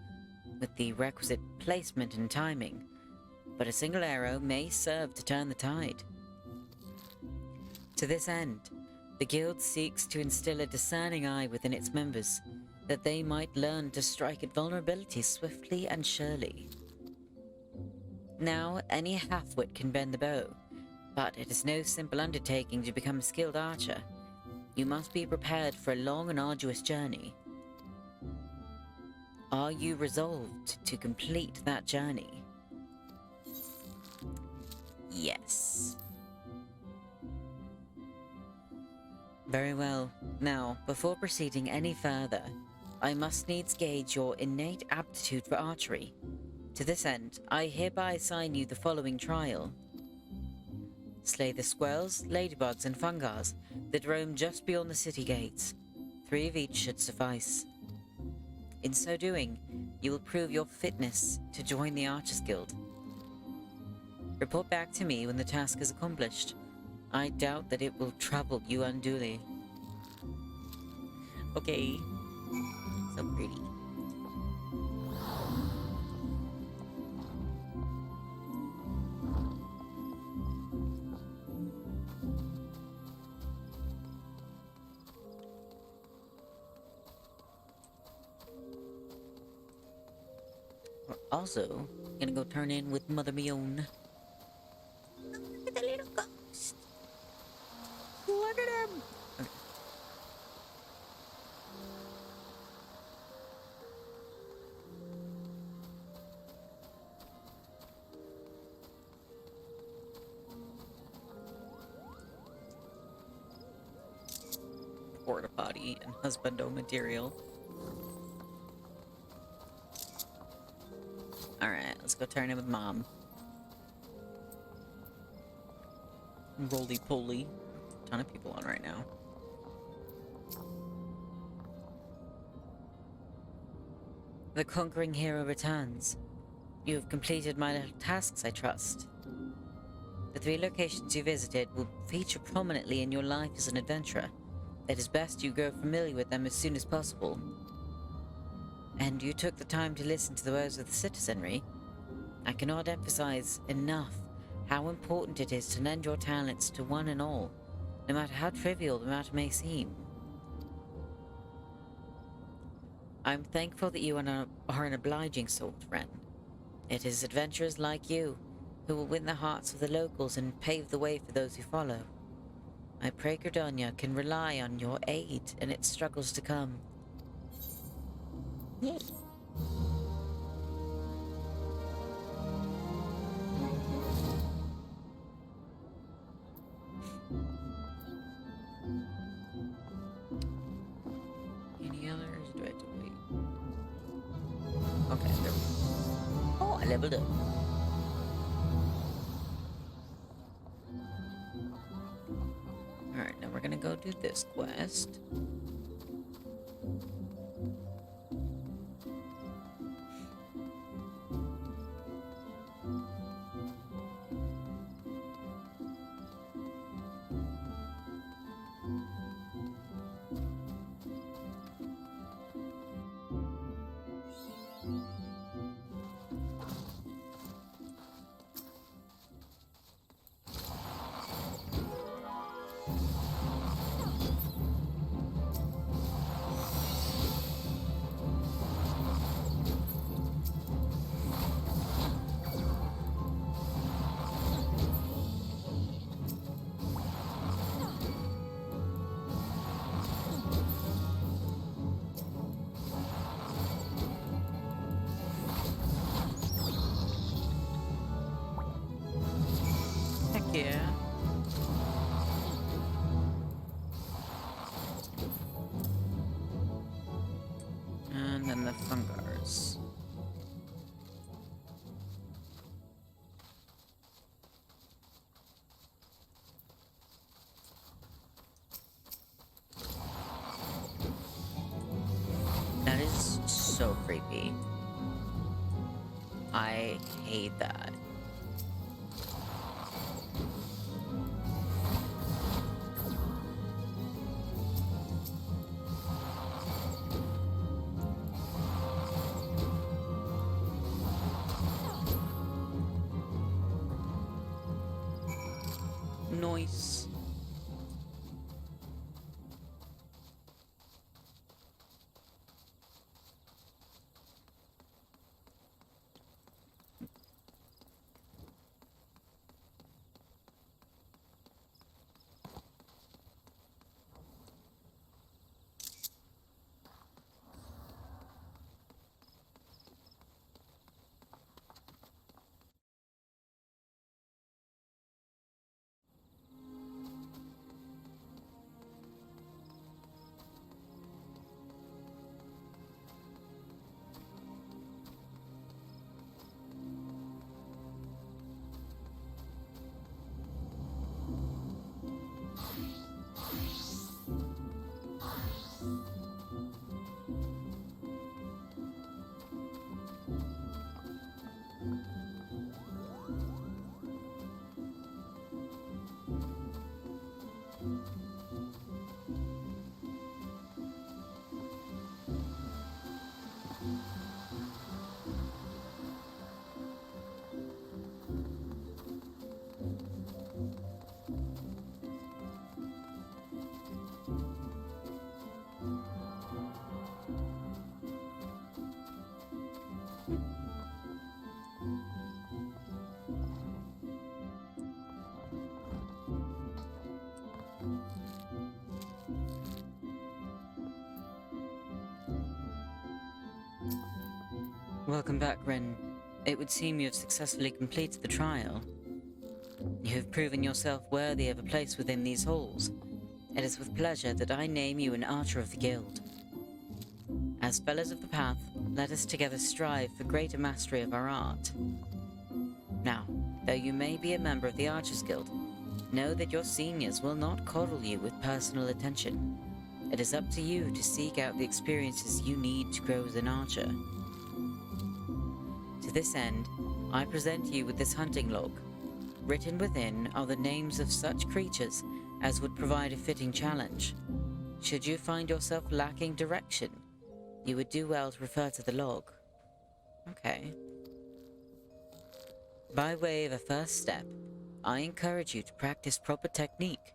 with the requisite placement and timing, but a single arrow may serve to turn the tide. To this end, the guild seeks to instill a discerning eye within its members, that they might learn to strike at vulnerabilities swiftly and surely. Now, any half-wit can bend the bow, but it is no simple undertaking to become a skilled archer. You must be prepared for a long and arduous journey. Are you resolved to complete that journey? Yes. Very well. Now, before proceeding any further, I must needs gauge your innate aptitude for archery. To this end, I hereby assign you the following trial. Slay the squirrels, ladybugs, and fungars that roam just beyond the city gates. 3 of each should suffice. In so doing, you will prove your fitness to join the Archers Guild. Report back to me when the task is accomplished. I doubt that it will trouble you unduly. Okay. So pretty. We're also gonna go turn in with Mother Mion. Look at the little ghost. Look at him! Okay. Porta potty and husbando material. Alright, let's go turn in with Mom. Roly poly. Ton of people on right now. The conquering hero returns. You have completed my little tasks, I trust. The 3 locations you visited will feature prominently in your life as an adventurer. It is best you grow familiar with them as soon as possible. And you took the time to listen to the words of the citizenry. I cannot emphasize enough how important it is to lend your talents to one and all, no matter how trivial the matter may seem. I'm thankful that you are an obliging sort, Ren. It is adventurers like you who will win the hearts of the locals and pave the way for those who follow. I pray Cordonia can rely on your aid in its struggles to come. Yay. Any others? Do I have to wait? Okay, there we go. Oh, I leveled up. Alright, now we're gonna go do this quest. Heck yeah. And then the Fungars. That is so creepy. I hate that. Noise. Welcome back, Ren. It would seem you have successfully completed the trial. You have proven yourself worthy of a place within these halls. It is with pleasure that I name you an Archer of the Guild. As fellows of the Path, let us together strive for greater mastery of our art. Now, though you may be a member of the Archers Guild, know that your seniors will not coddle you with personal attention. It is up to you to seek out the experiences you need to grow as an archer. To this end, I present you with this hunting log. Written within are the names of such creatures as would provide a fitting challenge. Should you find yourself lacking direction, you would do well to refer to the log. Okay. By way of a first step, I encourage you to practice proper technique.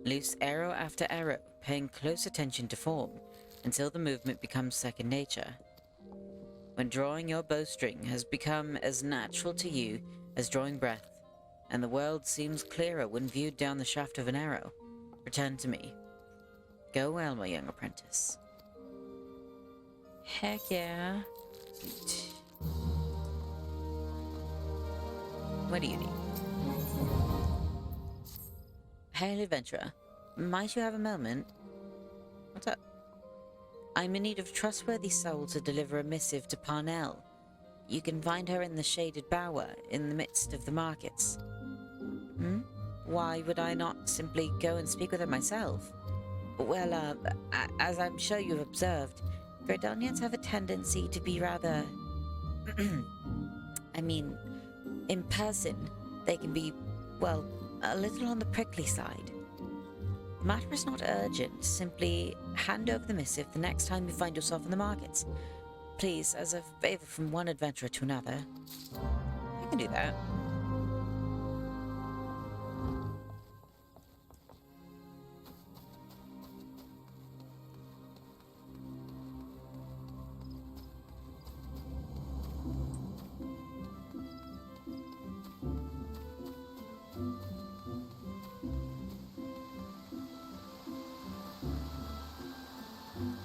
Loose arrow after arrow, paying close attention to form, until the movement becomes second nature. When drawing your bowstring has become as natural to you as drawing breath, and the world seems clearer when viewed down the shaft of an arrow, return to me. Go well, my young apprentice. Heck yeah. Sweet. What do you need? Hail, adventurer. Might you have a moment? What's up? I'm in need of a trustworthy soul to deliver a missive to Parnell. You can find her in the shaded bower in the midst of the markets. Why would I not simply go and speak with her myself? Well, as I'm sure you've observed, Verdonians have a tendency to be rather... I mean, in person, they can be, well, a little on the prickly side. The matter is not urgent. Simply hand over the missive the next time you find yourself in the markets. Please, as a favor from one adventurer to another. I can do that.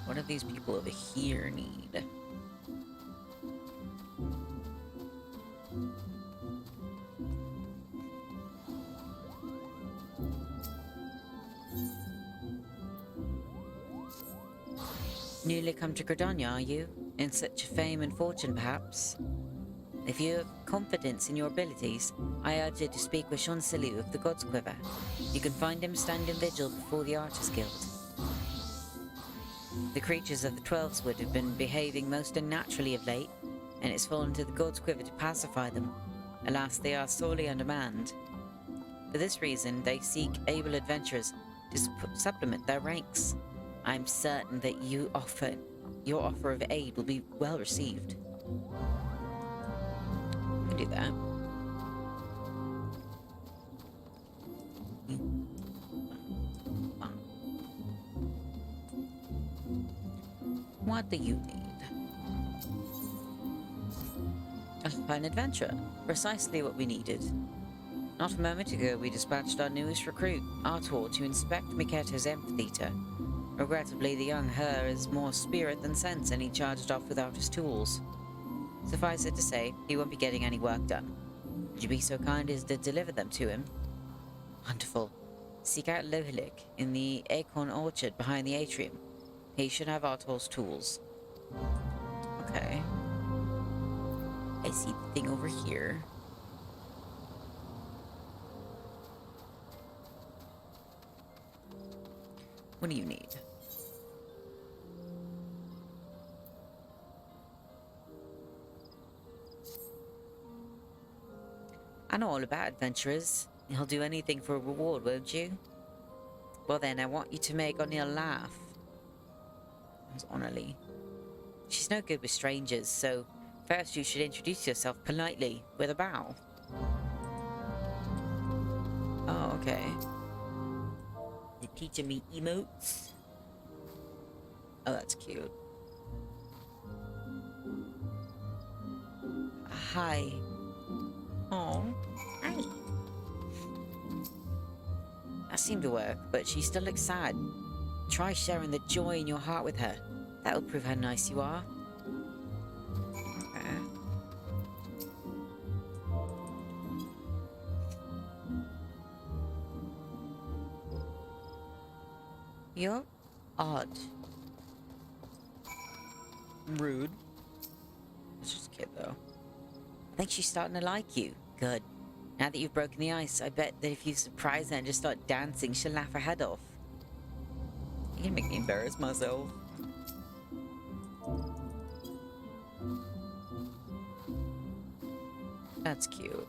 What do these people over here need? Newly come to Gridania, are you? In search of fame and fortune, perhaps? If you have confidence in your abilities, I urge you to speak with Shonsiliu of the God's Quiver. You can find him standing vigil before the Archers Guild. The creatures of the Twelveswood have been behaving most unnaturally of late, and it's fallen to the God's Quiver to pacify them. Alas, they are sorely undermanned. For this reason, they seek able adventurers to supplement their ranks. I'm certain that your offer of aid will be well received. I can do that. What do you need? An adventurer. Precisely what we needed. Not a moment ago, we dispatched our newest recruit, Artur, to inspect Miketo's amphitheater. Regrettably, the young Her is more spirit than sense, and he charged off without his tools. Suffice it to say, he won't be getting any work done. Would you be so kind as to deliver them to him? Wonderful. Seek out Lohilik in the acorn orchard behind the atrium. He should have Artur's tools. Okay. I see the thing over here. What do you need? I know all about adventurers. You'll do anything for a reward, won't you? Well then, I want you to make O'Neill laugh. That's Honestly. She's no good with strangers, so first you should introduce yourself politely with a bow. Oh, okay. You're teaching me emotes? Oh, that's cute. Hi. Oh. Hi. That seemed to work, but she still looks sad. Try sharing the joy in your heart with her. That'll prove how nice you are. Okay. You're odd. Rude. It's just a kid, though. I think she's starting to like you. Good. Now that you've broken the ice, I bet that if you surprise her and just start dancing, she'll laugh her head off. You can make me embarrass myself. That's cute.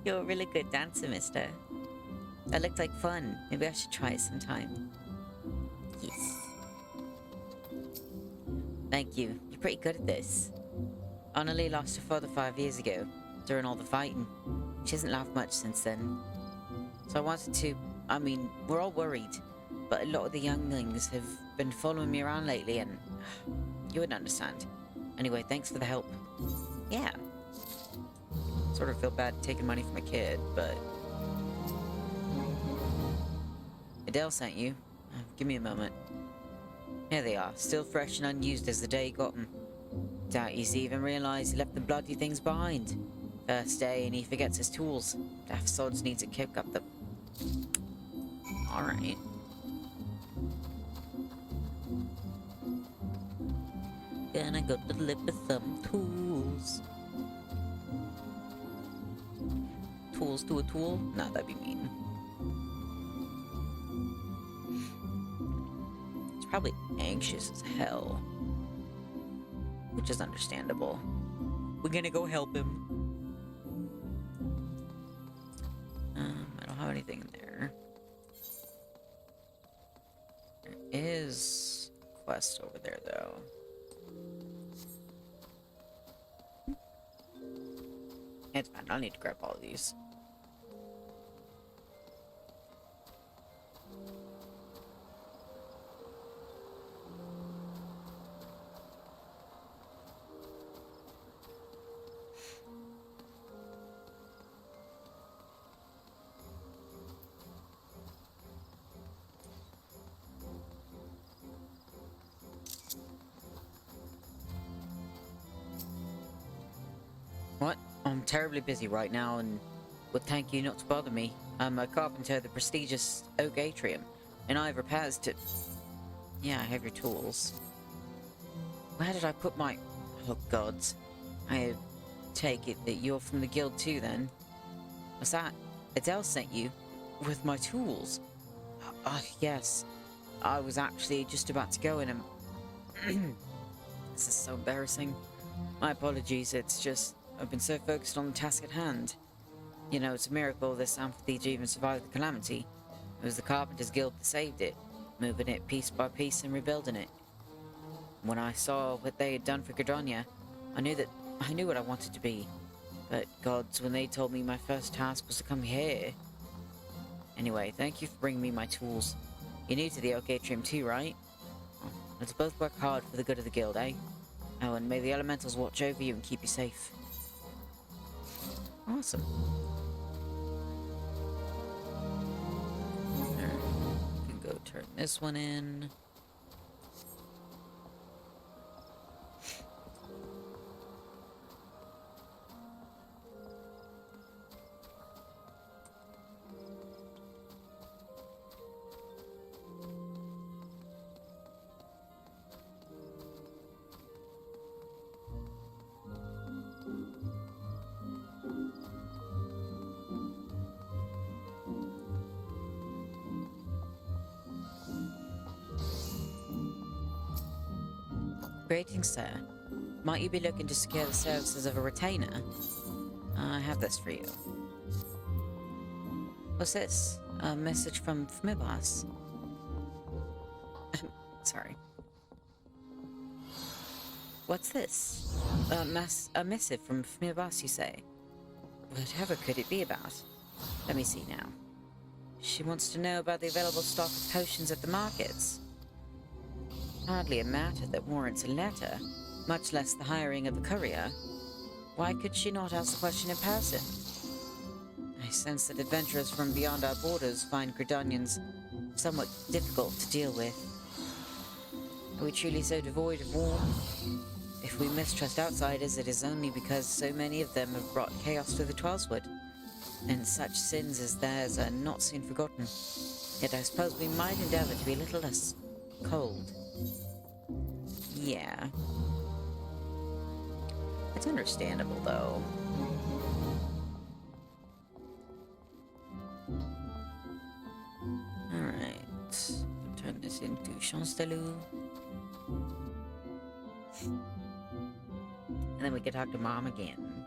You're a really good dancer, mister. That looked like fun. Maybe I should try it sometime. Yes. Thank you. You're pretty good at this. Annalie lost her father 5 years ago, during all the fighting. She hasn't laughed much since then. So I wanted to... I mean, we're all worried, but a lot of the younglings have been following me around lately and... you wouldn't understand. Anyway, thanks for the help. Yeah. Sort of feel bad taking money from a kid, but... Adele sent you. Give me a moment. Here they are, still fresh and unused as the day you got them. Doubt he's even realised he left the bloody things behind. First day and he forgets his tools. Daft sods needs a kick up the... Alright. Gonna go deliver some tools. Tools to a tool? Nah, that'd be mean. He's probably anxious as hell. Which is understandable. We're gonna go help him. I don't have anything in there. There is a quest over there, though. It's fine. I'll need to grab all of these. What? I'm terribly busy right now and would thank you not to bother me. I'm a carpenter at the prestigious Oak Atrium, and I have repairs to... Yeah, I have your tools. Where did I put my... Oh, gods. I take it that you're from the guild too, then? What's that? Adele sent you? With my tools? Yes. I was actually just about to go in and... This is so embarrassing. My apologies, it's just... I've been so focused on the task at hand. You know, it's a miracle this amphitheater even survived the calamity. It was the Carpenters Guild that saved it, moving it piece by piece and rebuilding it. When I saw what they had done for Gradonia, I knew what I wanted to be. But gods, when they told me my first task was to come here... Anyway, thank you for bringing me my tools. You're new to the Oak Atrium too, right? Well, let's both work hard for the good of the guild, eh? Oh, and may the elementals watch over you and keep you safe. Awesome. There. We can go turn this one in. Greetings, sir. Might you be looking to secure the services of a retainer? I have this for you. What's this? A message from Fmibas? Sorry. What's this? A missive from Fmibas, you say? Whatever could it be about? Let me see now. She wants to know about the available stock of potions at the markets. Hardly a matter that warrants a letter, much less the hiring of a courier. Why could she not ask the question in person? I sense that adventurers from beyond our borders find Gridonians somewhat difficult to deal with. Are we truly so devoid of warmth? If we mistrust outsiders, it is only because so many of them have brought chaos to the Twelveswood, and such sins as theirs are not soon forgotten. Yet I suppose we might endeavor to be a little less cold. Yeah. It's understandable, though. Alright. Turn this into Chancellor. And then we can talk to Mom again.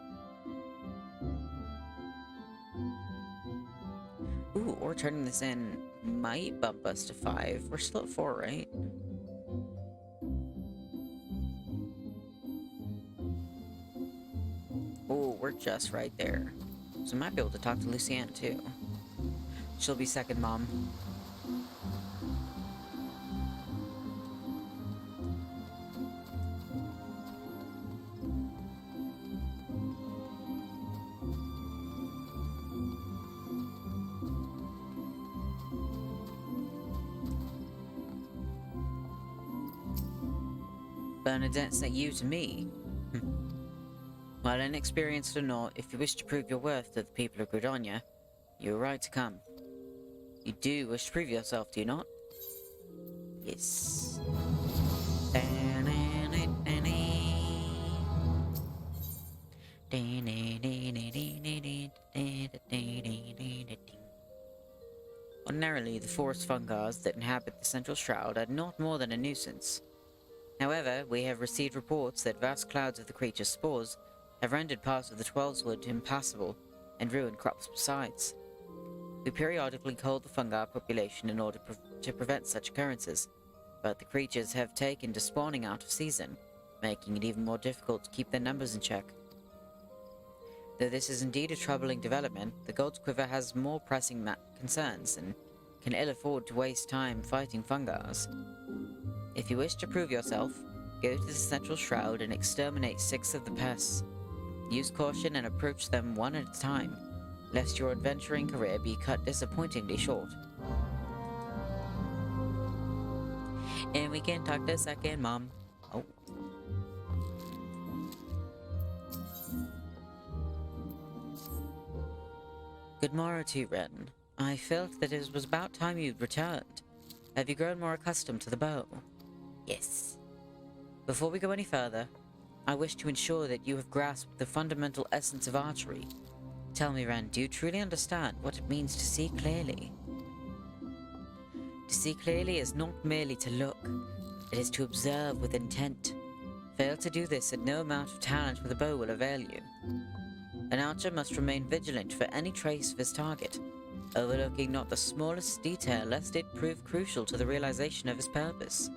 Ooh, or turning this in might bump us to 5. We're still at 4, right? Oh, we're just right there. So I might be able to talk to Lucienne, too. She'll be second mom. Bernadette sent you to me. While inexperienced or not, if you wish to prove your worth to the people of Gridonia, you are right to come. You do wish to prove yourself, do you not? Yes. Ordinarily, the forest fungars that inhabit the Central Shroud are not more than a nuisance. However, we have received reports that vast clouds of the creature's spores have rendered parts of the Twelveswood impassable and ruined crops besides. We periodically cull the fungi population in order to prevent such occurrences, but the creatures have taken to spawning out of season, making it even more difficult to keep their numbers in check. Though this is indeed a troubling development, the God's Quiver has more pressing concerns and can ill afford to waste time fighting fungars. If you wish to prove yourself, go to the Central Shroud and exterminate 6 of the pests. Use caution and approach them one at a time, lest your adventuring career be cut disappointingly short. And we can talk to second mom. Oh. Good morrow to you, Ren. I felt that it was about time you'd returned. Have you grown more accustomed to the bow? Yes. Before we go any further, I wish to ensure that you have grasped the fundamental essence of archery. Tell me, Ren, do you truly understand what it means to see clearly? To see clearly is not merely to look, it is to observe with intent. Fail to do this, and no amount of talent with a bow will avail you. An archer must remain vigilant for any trace of his target, overlooking not the smallest detail lest it prove crucial to the realization of his purpose.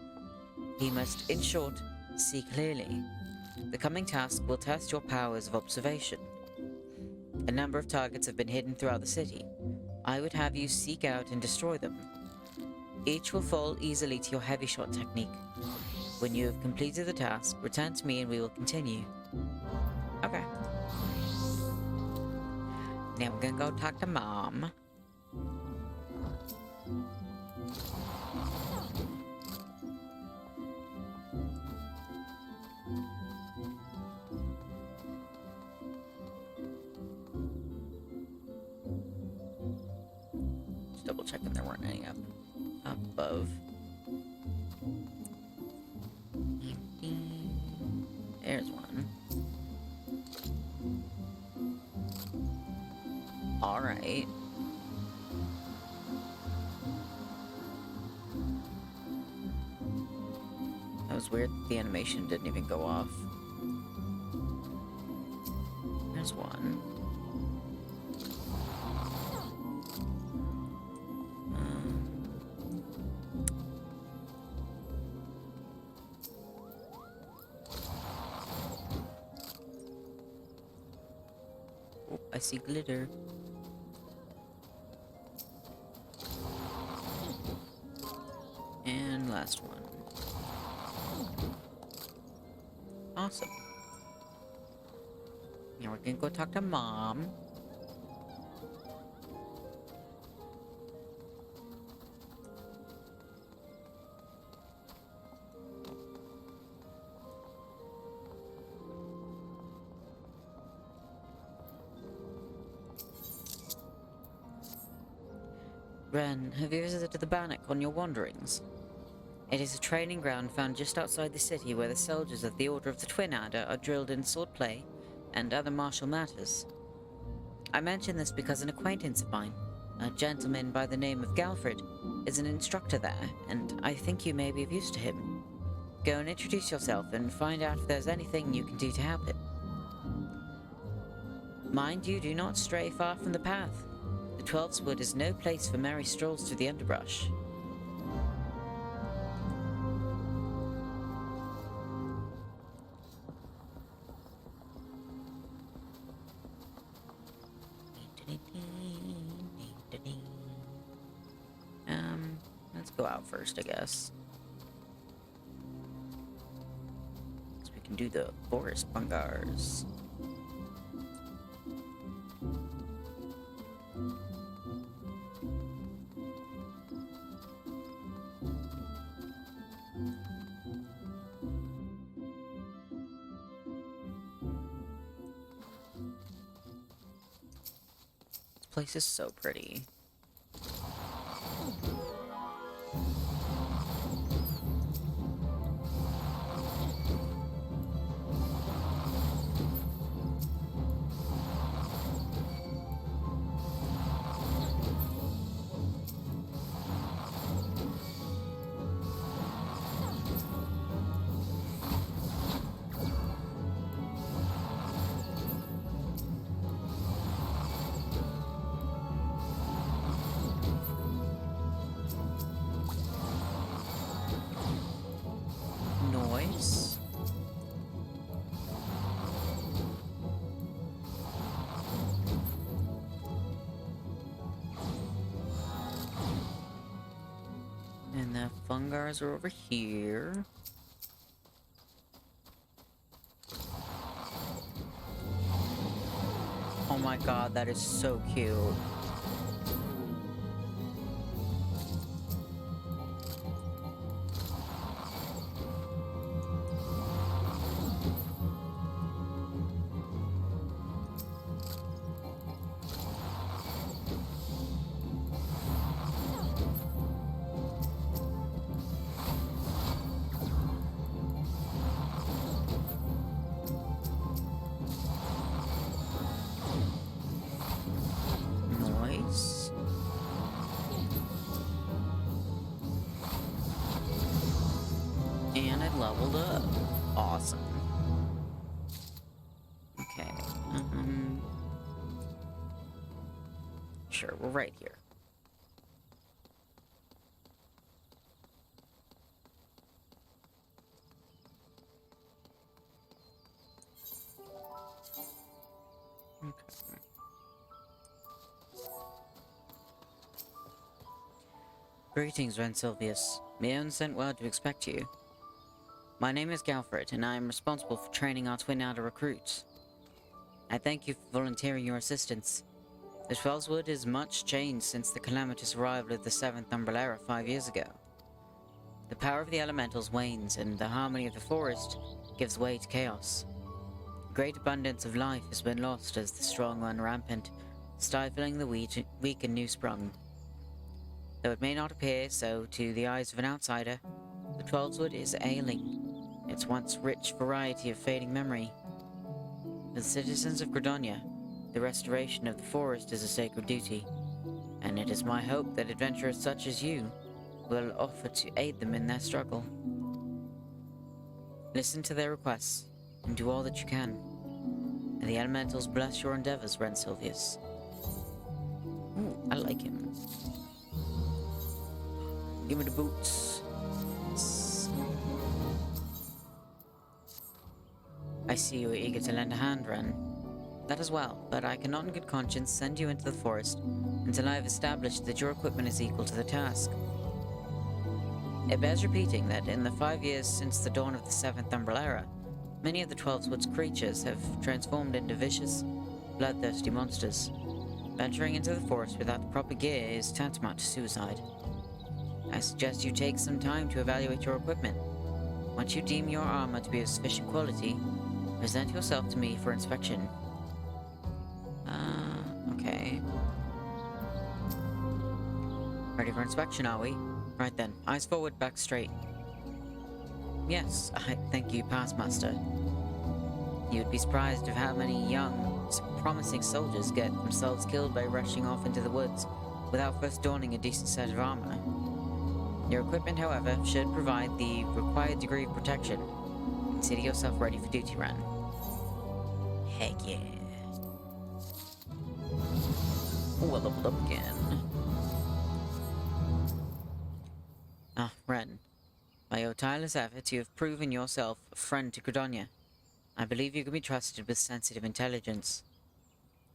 He must, in short, see clearly. The coming task will test your powers of observation. A number of targets have been hidden throughout the city. I would have you seek out and destroy them. Each will fall easily to your heavy shot technique. When you have completed the task, return to me and we will continue. Okay. Now we're gonna go talk to Mom. Just double checking there weren't any up above. There's one. Alright. That was weird. The animation didn't even go off. There's one. Oh, I see glitter. And last one. Awesome. Now we're gonna go talk to Mom. Ren, have you visited the Bannock on your wanderings? It is a training ground found just outside the city where the soldiers of the Order of the Twin Adder are drilled in swordplay and other martial matters. I mention this because an acquaintance of mine, a gentleman by the name of Galfred, is an instructor there, and I think you may be of use to him. Go and introduce yourself and find out if there's anything you can do to help him. Mind you, do not stray far from the path. The Twelf's Wood is no place for merry strolls through the underbrush. Let's go out first, I guess. So we can do the forest bungars. This place is so pretty. Noise. And the fungars are over here. Oh my god, that is so cute. Noise. And it leveled up. Awesome. Okay. Sure, we're right here. Okay. Greetings, Ren Sylvius. Mion sent word to expect you. My name is Galfred, and I am responsible for training our Twin Adder recruits. I thank you for volunteering your assistance. The Twelveswood is much changed since the calamitous arrival of the 7th Umbrella 5 years ago. The power of the elementals wanes, and the harmony of the forest gives way to chaos. Great abundance of life has been lost as the strong run rampant, stifling the weak and new-sprung. Though it may not appear so to the eyes of an outsider, the Twelveswood is ailing, its once rich variety of fading memory. For the citizens of Gradonia, the restoration of the forest is a sacred duty, and it is my hope that adventurers such as you will offer to aid them in their struggle. Listen to their requests, and do all that you can. And the elementals bless your endeavors, Ren Sylvius. Ooh, I like him. Give me the boots. I see you are eager to lend a hand, Ren. That is well, but I cannot in good conscience send you into the forest until I have established that your equipment is equal to the task. It bears repeating that in the 5 years since the dawn of the 7th Umbrella, many of the Twelveswood's creatures have transformed into vicious, bloodthirsty monsters. Venturing into the forest without the proper gear is tantamount to suicide. I suggest you take some time to evaluate your equipment. Once you deem your armor to be of sufficient quality, present yourself to me for inspection. Okay. Ready for inspection, are we? Right then, eyes forward, back straight. Yes, I thank you, past master. You'd be surprised of how many young, promising soldiers get themselves killed by rushing off into the woods without first donning a decent set of armor. Your equipment, however, should provide the required degree of protection. Consider yourself ready for duty, Ren. Heck yeah. Oh, I leveled up again. Ah, Ren. By your tireless efforts, you have proven yourself a friend to Credonia. I believe you can be trusted with sensitive intelligence.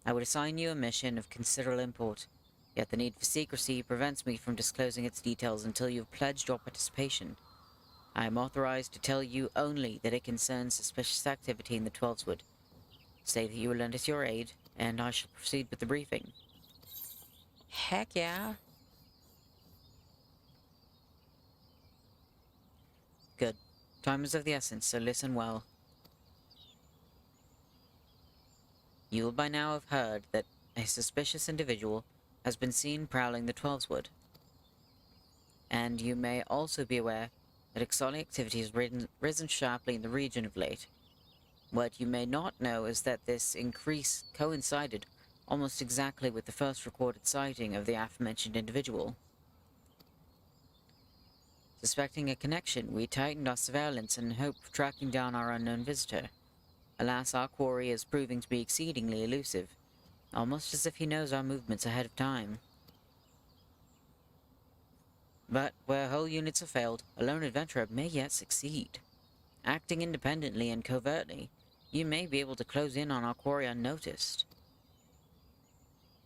I would assign you a mission of considerable import, yet the need for secrecy prevents me from disclosing its details until you have pledged your participation. I am authorized to tell you only that it concerns suspicious activity in the Twelveswood. Say that you will lend us your aid, and I shall proceed with the briefing. Heck yeah. Good. Time is of the essence, so listen well. You will by now have heard that a suspicious individual has been seen prowling the Twelveswood. And you may also be aware that exotic activity has risen sharply in the region of late. What you may not know is that this increase coincided almost exactly with the first recorded sighting of the aforementioned individual. Suspecting a connection, we tightened our surveillance in hope of tracking down our unknown visitor. Alas, our quarry is proving to be exceedingly elusive, almost as if he knows our movements ahead of time. But where whole units have failed, a lone adventurer may yet succeed. Acting independently and covertly, you may be able to close in on our quarry unnoticed.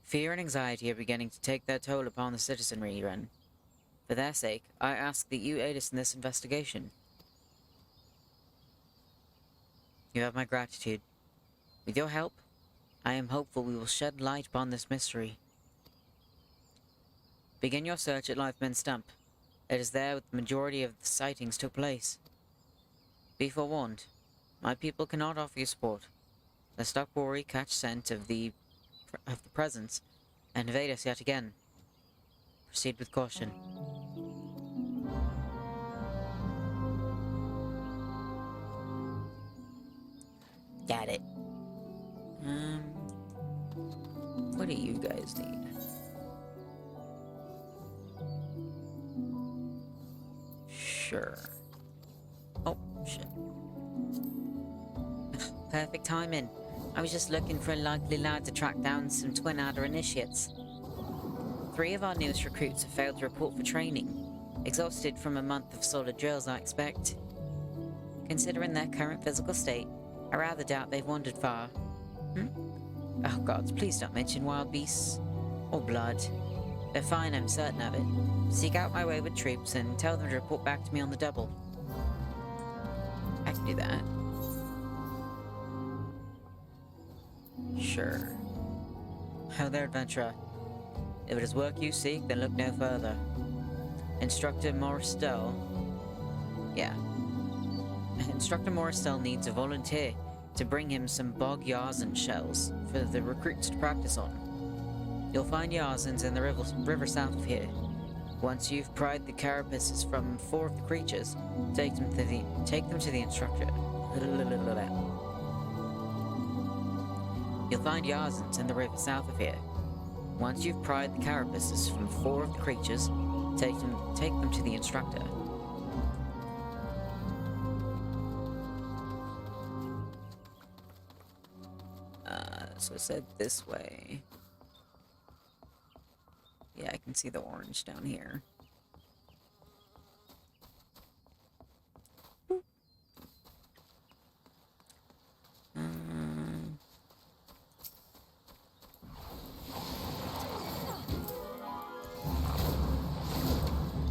Fear and anxiety are beginning to take their toll upon the citizenry, Ren. For their sake, I ask that you aid us in this investigation. You have my gratitude. With your help, I am hopeful we will shed light upon this mystery. Begin your search at Lifeman Stump. It is there that the majority of the sightings took place. Be forewarned, my people cannot offer you support, lest our quarry catch scent of the presence and evade us yet again. Proceed with caution. Got it. What do you guys need? Sure. Oh, shit. Perfect timing. I was just looking for a likely lad to track down some Twin Adder initiates. 3 of our newest recruits have failed to report for training. Exhausted from a month of solid drills, I expect. Considering their current physical state, I rather doubt they've wandered far. Oh gods, please don't mention wild beasts. Or blood. They're fine, I'm certain of it. Seek out my wayward troops and tell them to report back to me on the double. I can do that. Sure. Ho there, adventurer. If it is work you seek, then look no further. Instructor Moristel... Yeah. Instructor Moristel needs a volunteer to bring him some bog Yarzan shells for the recruits to practice on. You'll find Yarzans in the river south of here. Once you've pried the carapaces from 4 of the creatures, take them to the instructor. You'll find Yarzans in the river south of here. Once you've pried the carapaces from 4 of the creatures, take them to the instructor. So I said this way. Yeah, I can see the orange down here. Boop.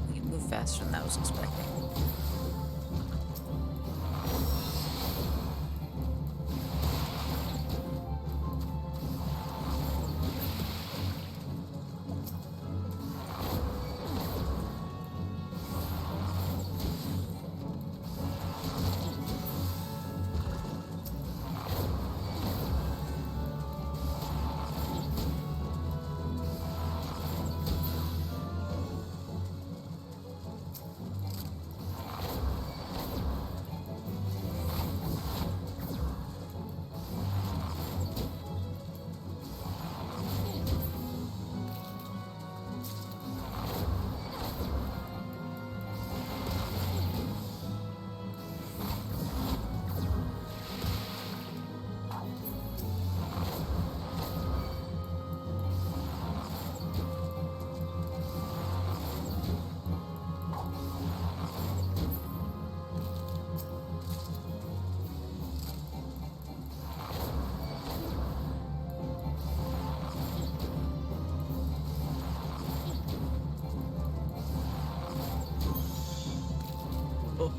We can move faster than I was expecting.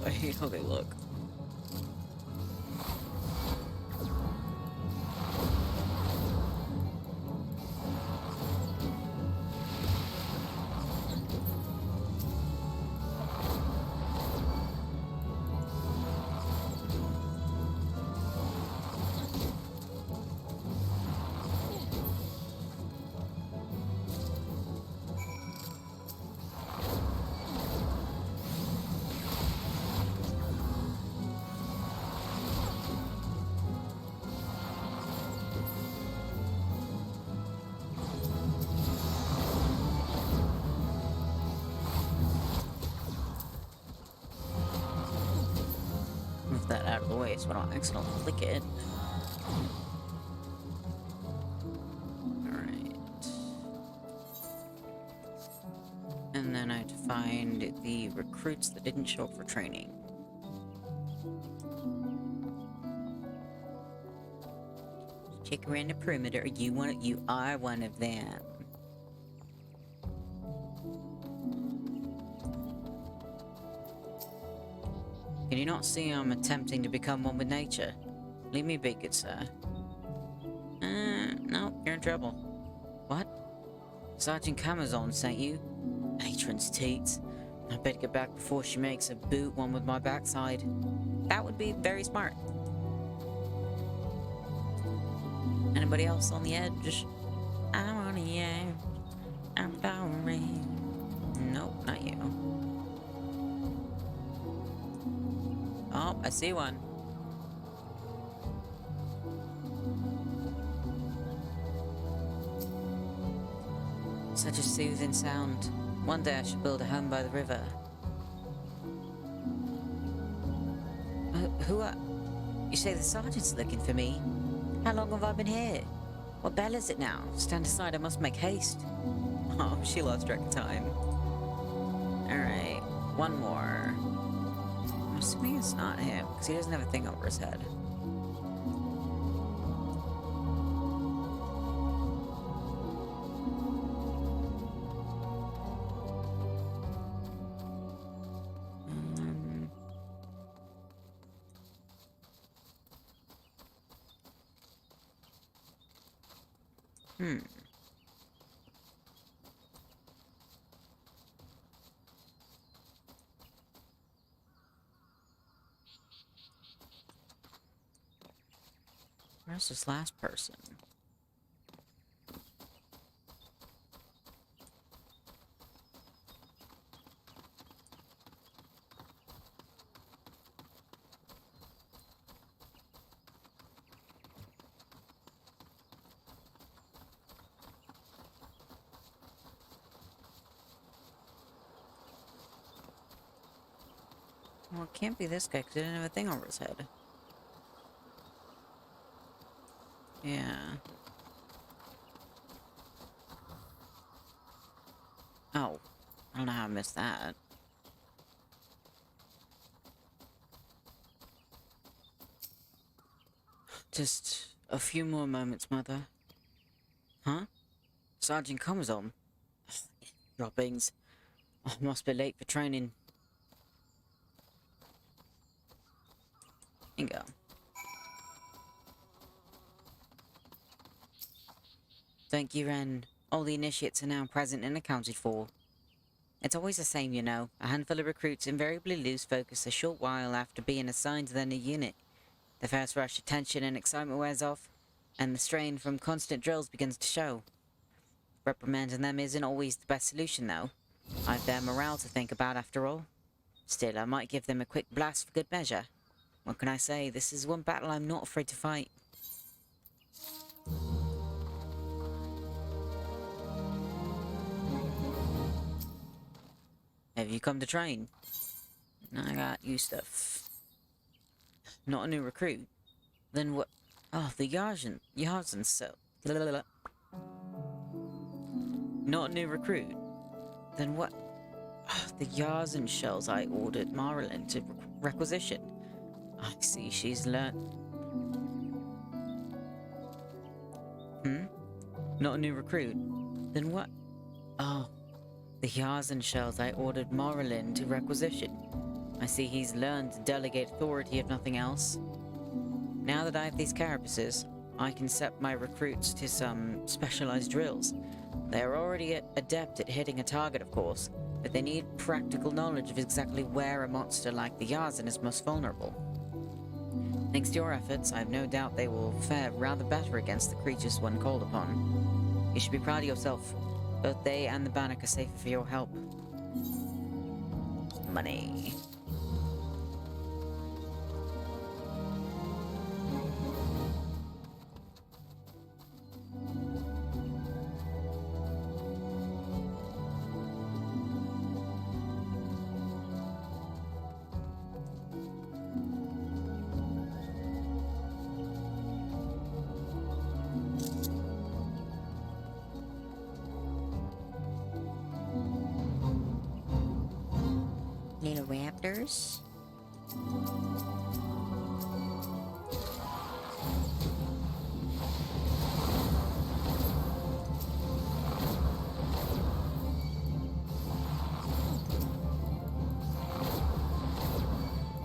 way. Okay, look. Move that out of the way so I don't accidentally click it. Alright. And then I have to find the recruits that didn't show up for training. Check around the perimeter. You are one of them. Can you not see I'm attempting to become one with nature? Leave me be, good sir. No, you're in trouble. What? Sergeant Camazon sent you? Matron's teats. I better get back before she makes a boot one with my backside. That would be very smart. Anybody else on the edge? I'm on the edge. I'm powering. Nope, not you. Oh, I see one. Such a soothing sound. One day I should build a home by the river. Who are... You say the sergeant's looking for me? How long have I been here? What bell is it now? Stand aside, I must make haste. Oh, she lost track of time. Alright, one more. I'm assuming it's not him, because he doesn't have a thing over his head. Where's this last person? Well, it can't be this guy because he didn't have a thing over his head. Yeah. Oh, I don't know how I missed that. Just a few more moments, Mother. Huh? Sergeant Comazon. Droppings. I must be late for training. Bingo. Thank you, Ren. All the initiates are now present and accounted for. It's always the same, you know. A handful of recruits invariably lose focus a short while after being assigned to their new unit. The first rush of tension and excitement wears off, and the strain from constant drills begins to show. Reprimanding them isn't always the best solution, though. I've their morale to think about, after all. Still, I might give them a quick blast for good measure. What can I say? This is one battle I'm not afraid to fight. Have you come to train? I got you stuff. Not a new recruit. Then what? Oh, the Yarzen cell. Not a new recruit. Then what? Oh, the Yarzen shells I ordered Marilyn to requisition. I see she's learned. Not a new recruit. Then what? Oh, the Yarzen shells I ordered Marilyn to requisition. I see he's learned to delegate authority if nothing else. Now that I have these carapaces, I can set my recruits to some specialized drills. They are already adept at hitting a target, of course, but they need practical knowledge of exactly where a monster like the Yarzan is most vulnerable. Thanks to your efforts, I have no doubt they will fare rather better against the creatures when called upon. You should be proud of yourself. Both they and the Bannock are safer for your help. Money. Little raptors.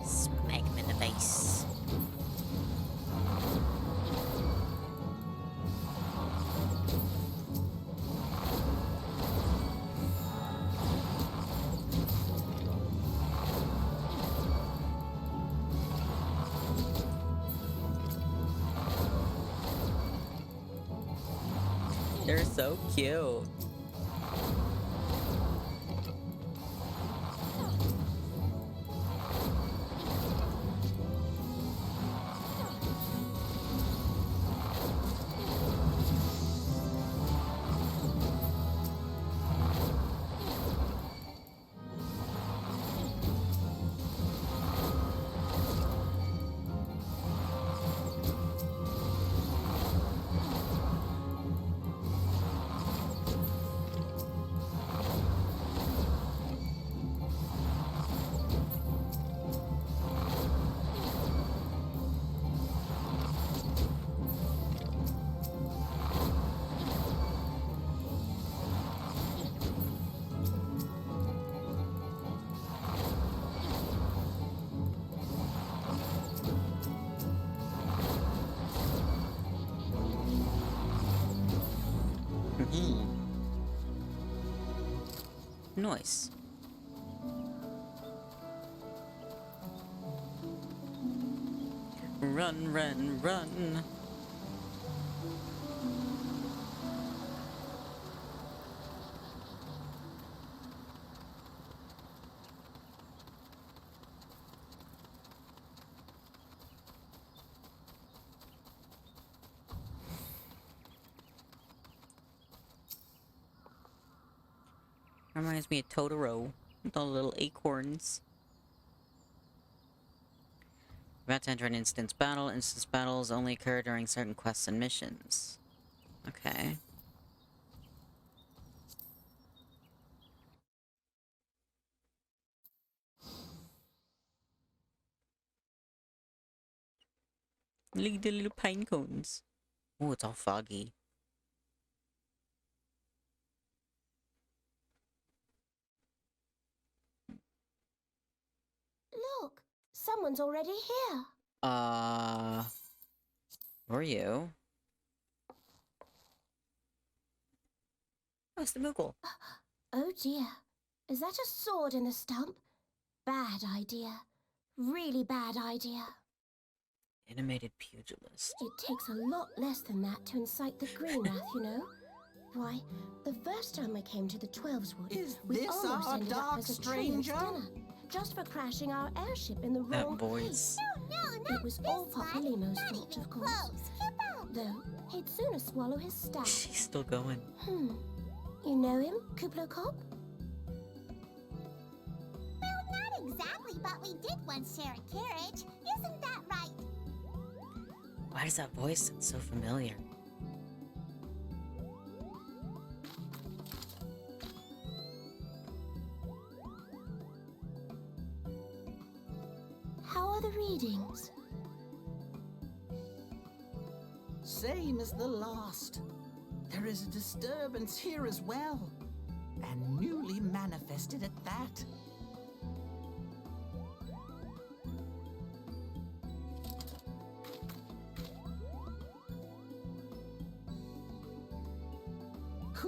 Smack him in the face. They're so cute. Nice. Run, run, run. Reminds me of Totoro with all the little acorns. About to enter an instance battle. Instance battles only occur during certain quests and missions. Okay. Look at the little pine cones. Oh, it's all foggy. Look, someone's already here. Who are you? Oh, it's the Moogle. Oh dear. Is that a sword in the stump? Bad idea. Really bad idea. Animated pugilist. It takes a lot less than that to incite the green wrath, you know. Why, the first time I came to the 12's Wood, Is we this almost our ended up dark as a train stranger? dinner, just for crashing our airship in the That wrong voice. place. It was all Papa Limo's fault, of course. Though, he'd sooner swallow his staff. She's still going. You know him, Kuplo Cop? Well, not exactly, but we did once share a carriage. Isn't that right? Why does that voice sound so familiar? How are the readings? Same as the last. There is a disturbance here as well. And newly manifested at that.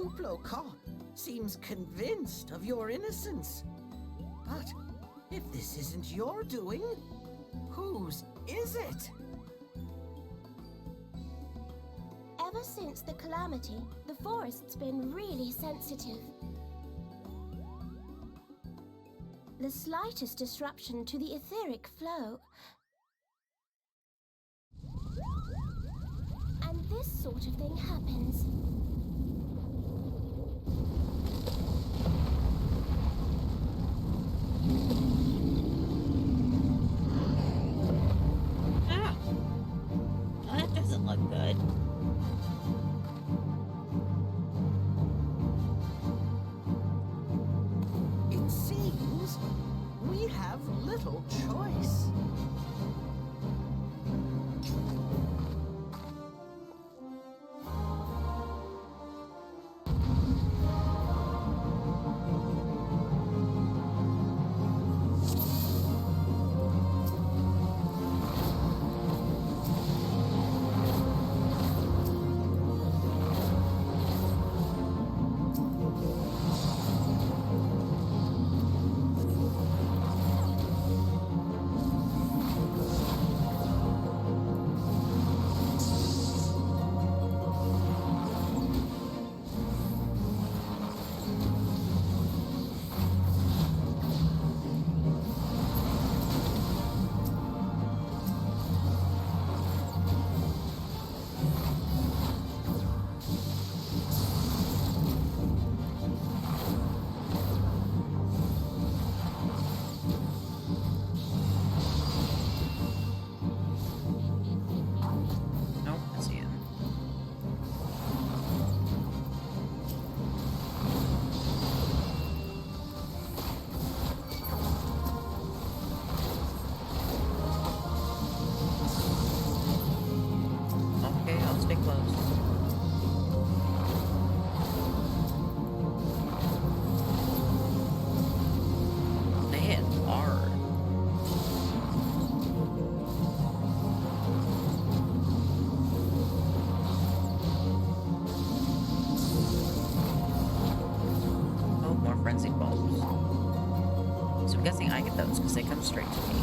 Duplo cop seems convinced of your innocence. But if this isn't your doing, whose is it? Ever since the calamity, the forest's been really sensitive. The slightest disruption to the etheric flow, and this sort of thing happens. Ah! Well, that doesn't look good. It seems we have little choice. Nope, I see him. Okay, I'll stay close. They hit hard. Oh, more frenzied bulbs. So I'm guessing I get those because they come straight to me.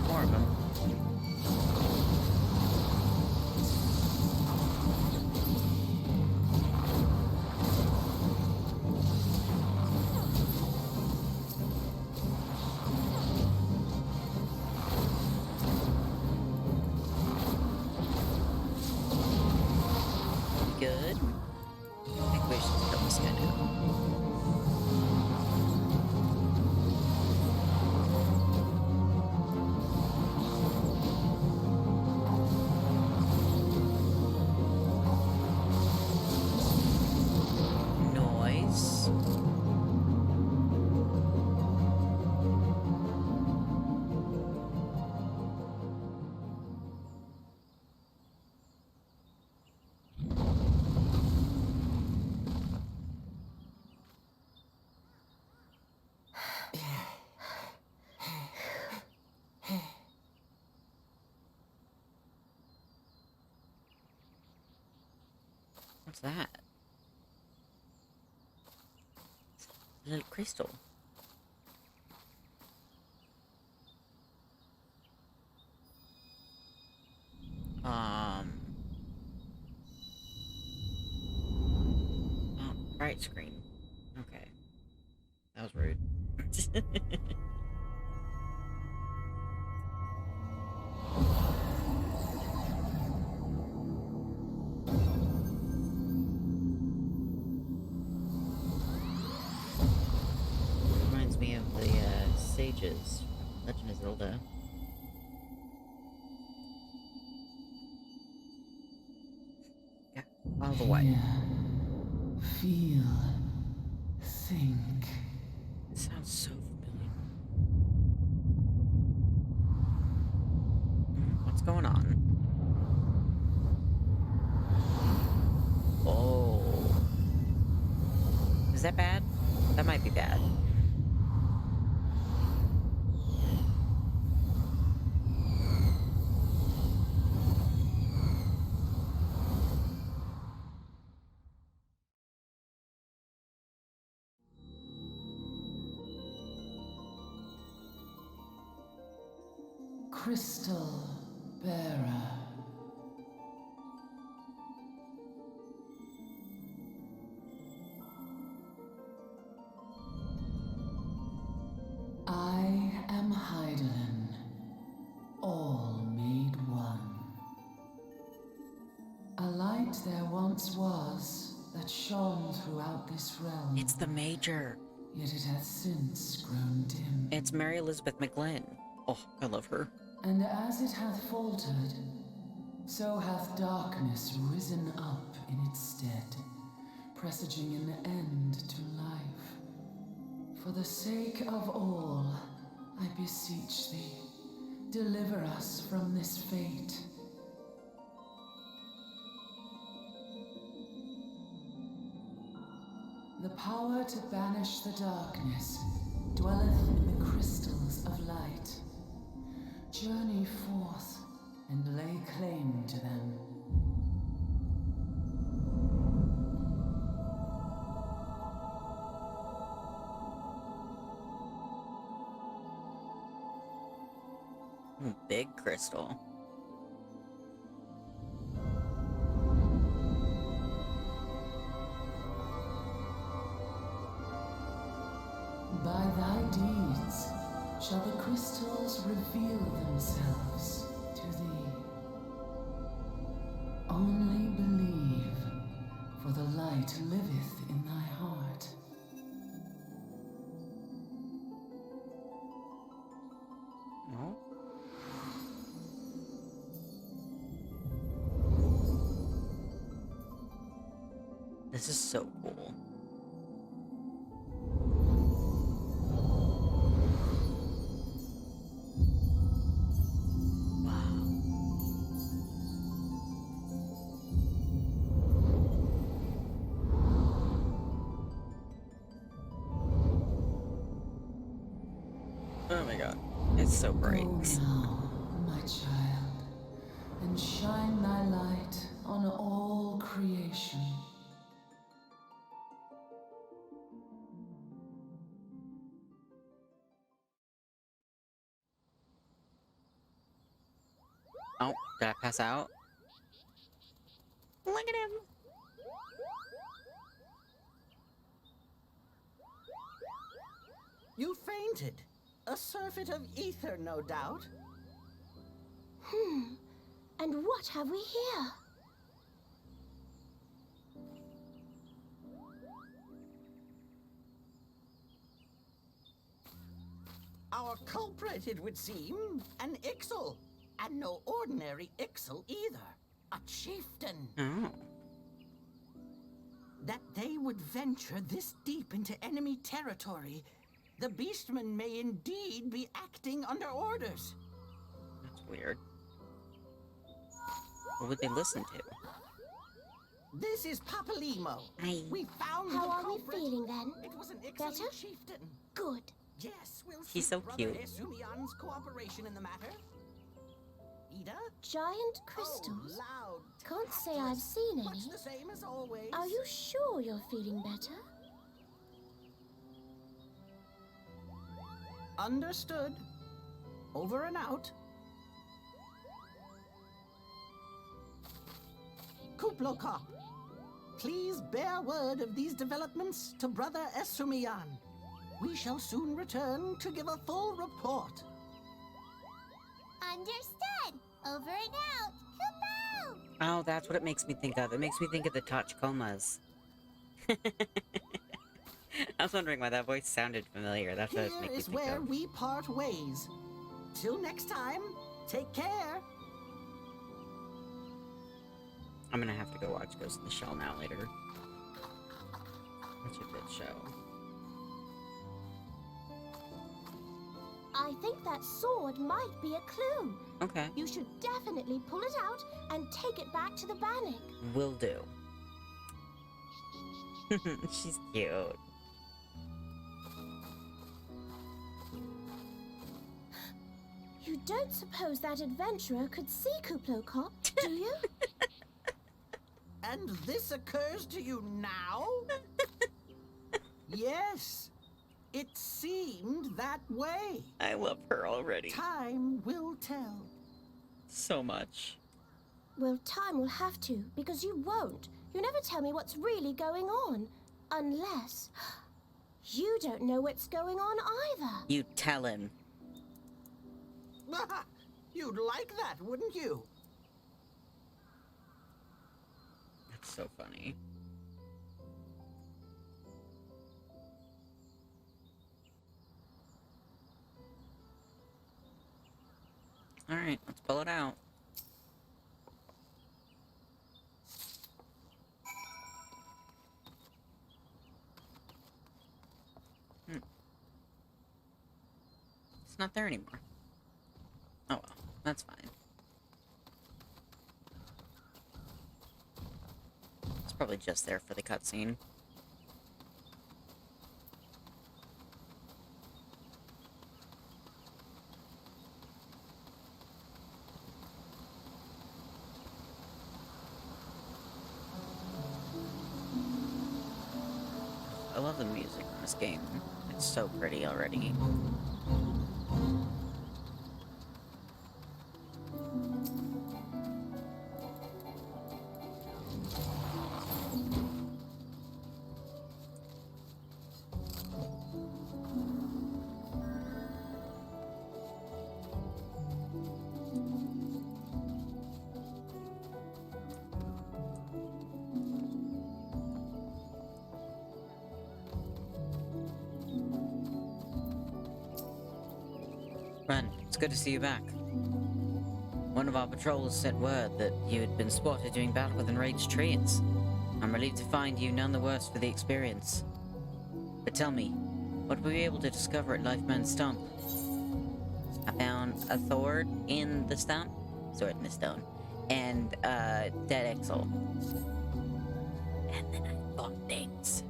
More of them. Good. I think we should kill this guy now. Noise. What's that? A little crystal. Oh, bright screen. Okay. That was rude. Reminds me of the sages from Legend of Zelda. Yeah, all the way. Hear, feel, think. It sounds so familiar. What's going on? Oh. Is that bad? That might be bad. Crystal Bearer. I am Heidelin, all made one. A light there once was that shone throughout this realm, It's the Major. yet it hath since grown dim. It's Mary Elizabeth McGlynn. Oh, I love her. And as it hath faltered, so hath darkness risen up in its stead, presaging an end to life. For the sake of all, I beseech thee, deliver us from this fate. The power to banish the darkness dwelleth in the crystals of light. Journey forth and lay claim to them. Big crystal. By thy deeds shall the crystals reveal themselves to thee. Only believe, for the light liveth in thy heart. No? This is so cool. Oh my god. It's so bright. Go now, my child, and shine thy light on all creation. Oh, did I pass out? Look at him! You fainted. A surfeit of ether, no doubt. And what have we here? Our culprit, it would seem, an Ixal. And no ordinary Ixal either. A chieftain. Oh. That they would venture this deep into enemy territory, the beastmen may indeed be acting under orders. That's weird. What would they listen to? This is Papalimo. Hi. We found How the are we culprit. feeling then? It was an Better? excellent chieftain. Good. Yes, we'll He's seek so Brother cute. Esumian's cooperation in the matter. Ida? Giant crystals? Oh, loud. Can't say I've seen Much any. the same as always. Are you sure you're feeling better? Understood. Over and out. Kuplokop, please bear word of these developments to Brother Esumian. We shall soon return to give a full report. Understood. Over and out. Kaboom! Oh, that's what it makes me think of. It makes me think of the Tachikomas. I was wondering why that voice sounded familiar. That's what it Here makes me is think where of. we part ways. Till next time, take care. I'm gonna have to go watch Ghost in the Shell now later. Such a good show. I think that sword might be a clue. Okay, You should definitely pull it out and take it back to the Bannock. will do. She's cute. You don't suppose that adventurer could see Kuplokop, do you? And this occurs to you now? Yes, it seemed that way. I love her already Time will tell. so much. Well, time will have to, because you won't. You never tell me what's really going on. Unless... you don't know what's going on either. You tell him. You'd like that, wouldn't you? That's so funny. Alright, let's pull it out. It's not there anymore. Oh well, that's fine. It's probably just there for the cutscene. I love the music in this game. It's so pretty already. Ren, it's good to see you back. One of our patrols sent word that you had been spotted doing battle with enraged treants. I'm relieved to find you none the worse for the experience. But tell me, what were you able to discover at Lifeman's Stump? I found a sword in the stump, sword in the stone, and a dead Exel. And then I thought things.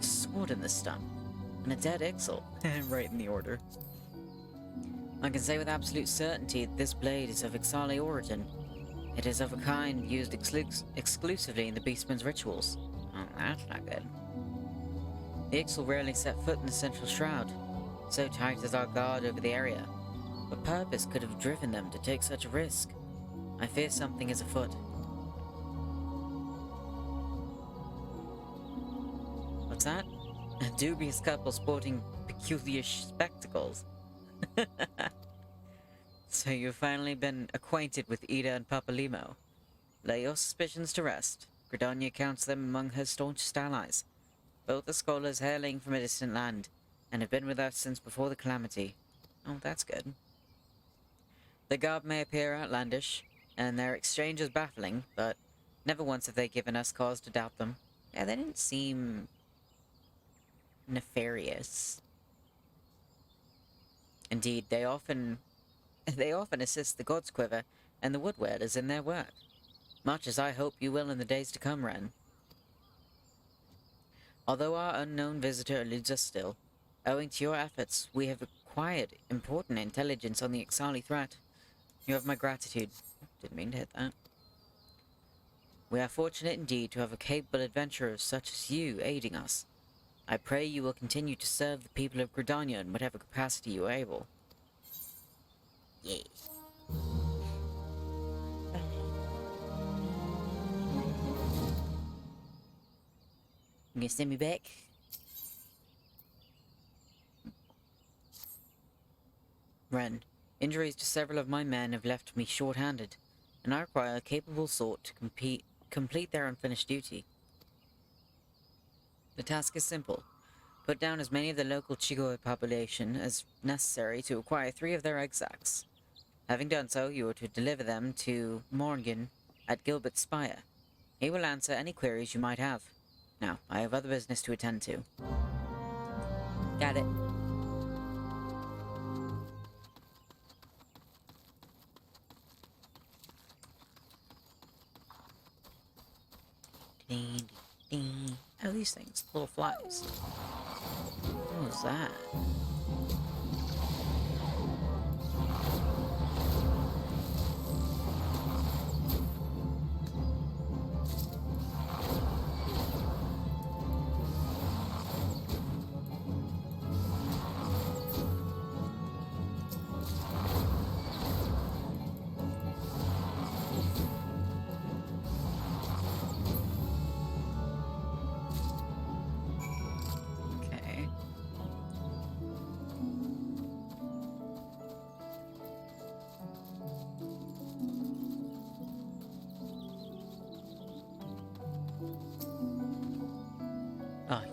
A sword in the stump, and a dead Exel. Right in the order. I can say with absolute certainty that this blade is of XIV origin. It is of a kind used exclusively in the Beastman's rituals. Oh, that's not good. The Ixal rarely set foot in the central shroud. So tight is our guard over the area. What purpose could have driven them to take such a risk? I fear something is afoot. What's that? A dubious couple sporting peculiar spectacles. So you've finally been acquainted with Ida and Papalimo. Lay your suspicions to rest. Gridania counts them among her staunchest allies. Both are scholars hailing from a distant land, and have been with us since before the calamity. Oh, that's good. The garb may appear outlandish, and their exchanges baffling, but never once have they given us cause to doubt them. Yeah, they didn't seem nefarious. Indeed, they often assist the God's Quiver and the Woodwarders in their work, much as I hope you will in the days to come, Ren. Although our unknown visitor eludes us still, owing to your efforts, we have acquired important intelligence on the Ixali threat. You have my gratitude. Didn't mean to hit that. We are fortunate indeed to have a capable adventurer such as you aiding us. I pray you will continue to serve the people of Gridania in whatever capacity you are able. Yes. You gonna send me back? Ren, injuries to several of my men have left me short-handed, and I require a capable sort to complete their unfinished duty. The task is simple. Put down as many of the local Chigoe population as necessary to acquire 3 of their egg sacs. Having done so, you are to deliver them to Morgan at Gilbert's Spire. He will answer any queries you might have. Now, I have other business to attend to. Got it. Oh, these things. Little flies. What was that?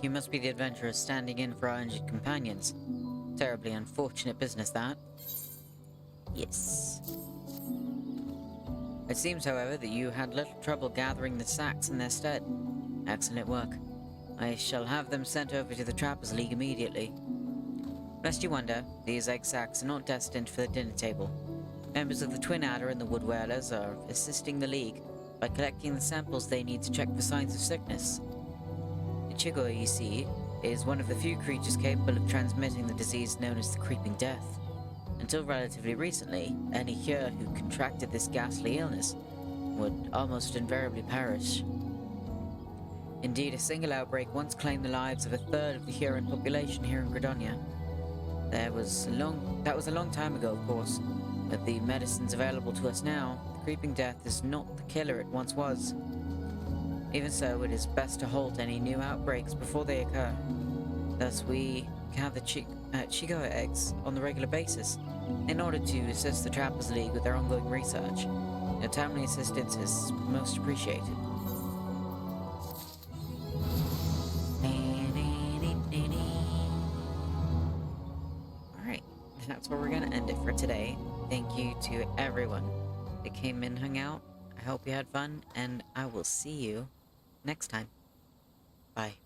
You must be the adventurers standing in for our injured companions. Terribly unfortunate business, that. Yes. It seems, however, that you had little trouble gathering the sacks in their stead. Excellent work. I shall have them sent over to the Trappers League immediately. Lest you wonder, these egg sacks are not destined for the dinner table. Members of the Twin Adder and the Wood Whalers are assisting the League by collecting the samples they need to check for signs of sickness. The Chigoi, you see, is one of the few creatures capable of transmitting the disease known as the Creeping Death. Until relatively recently, any here who contracted this ghastly illness would almost invariably perish. Indeed, a single outbreak once claimed the lives of a third of the Huron population here in Gradonia. That was a long time ago, of course. With the medicines available to us now, the Creeping Death is not the killer it once was. Even so, it is best to halt any new outbreaks before they occur. Thus, we gather Chigo eggs on the regular basis in order to assist the Trappers League with their ongoing research. Your timely assistance is most appreciated. Alright, that's where we're gonna end it for today. Thank you to everyone that came in, hung out. I hope you had fun, and I will see you next time. Bye.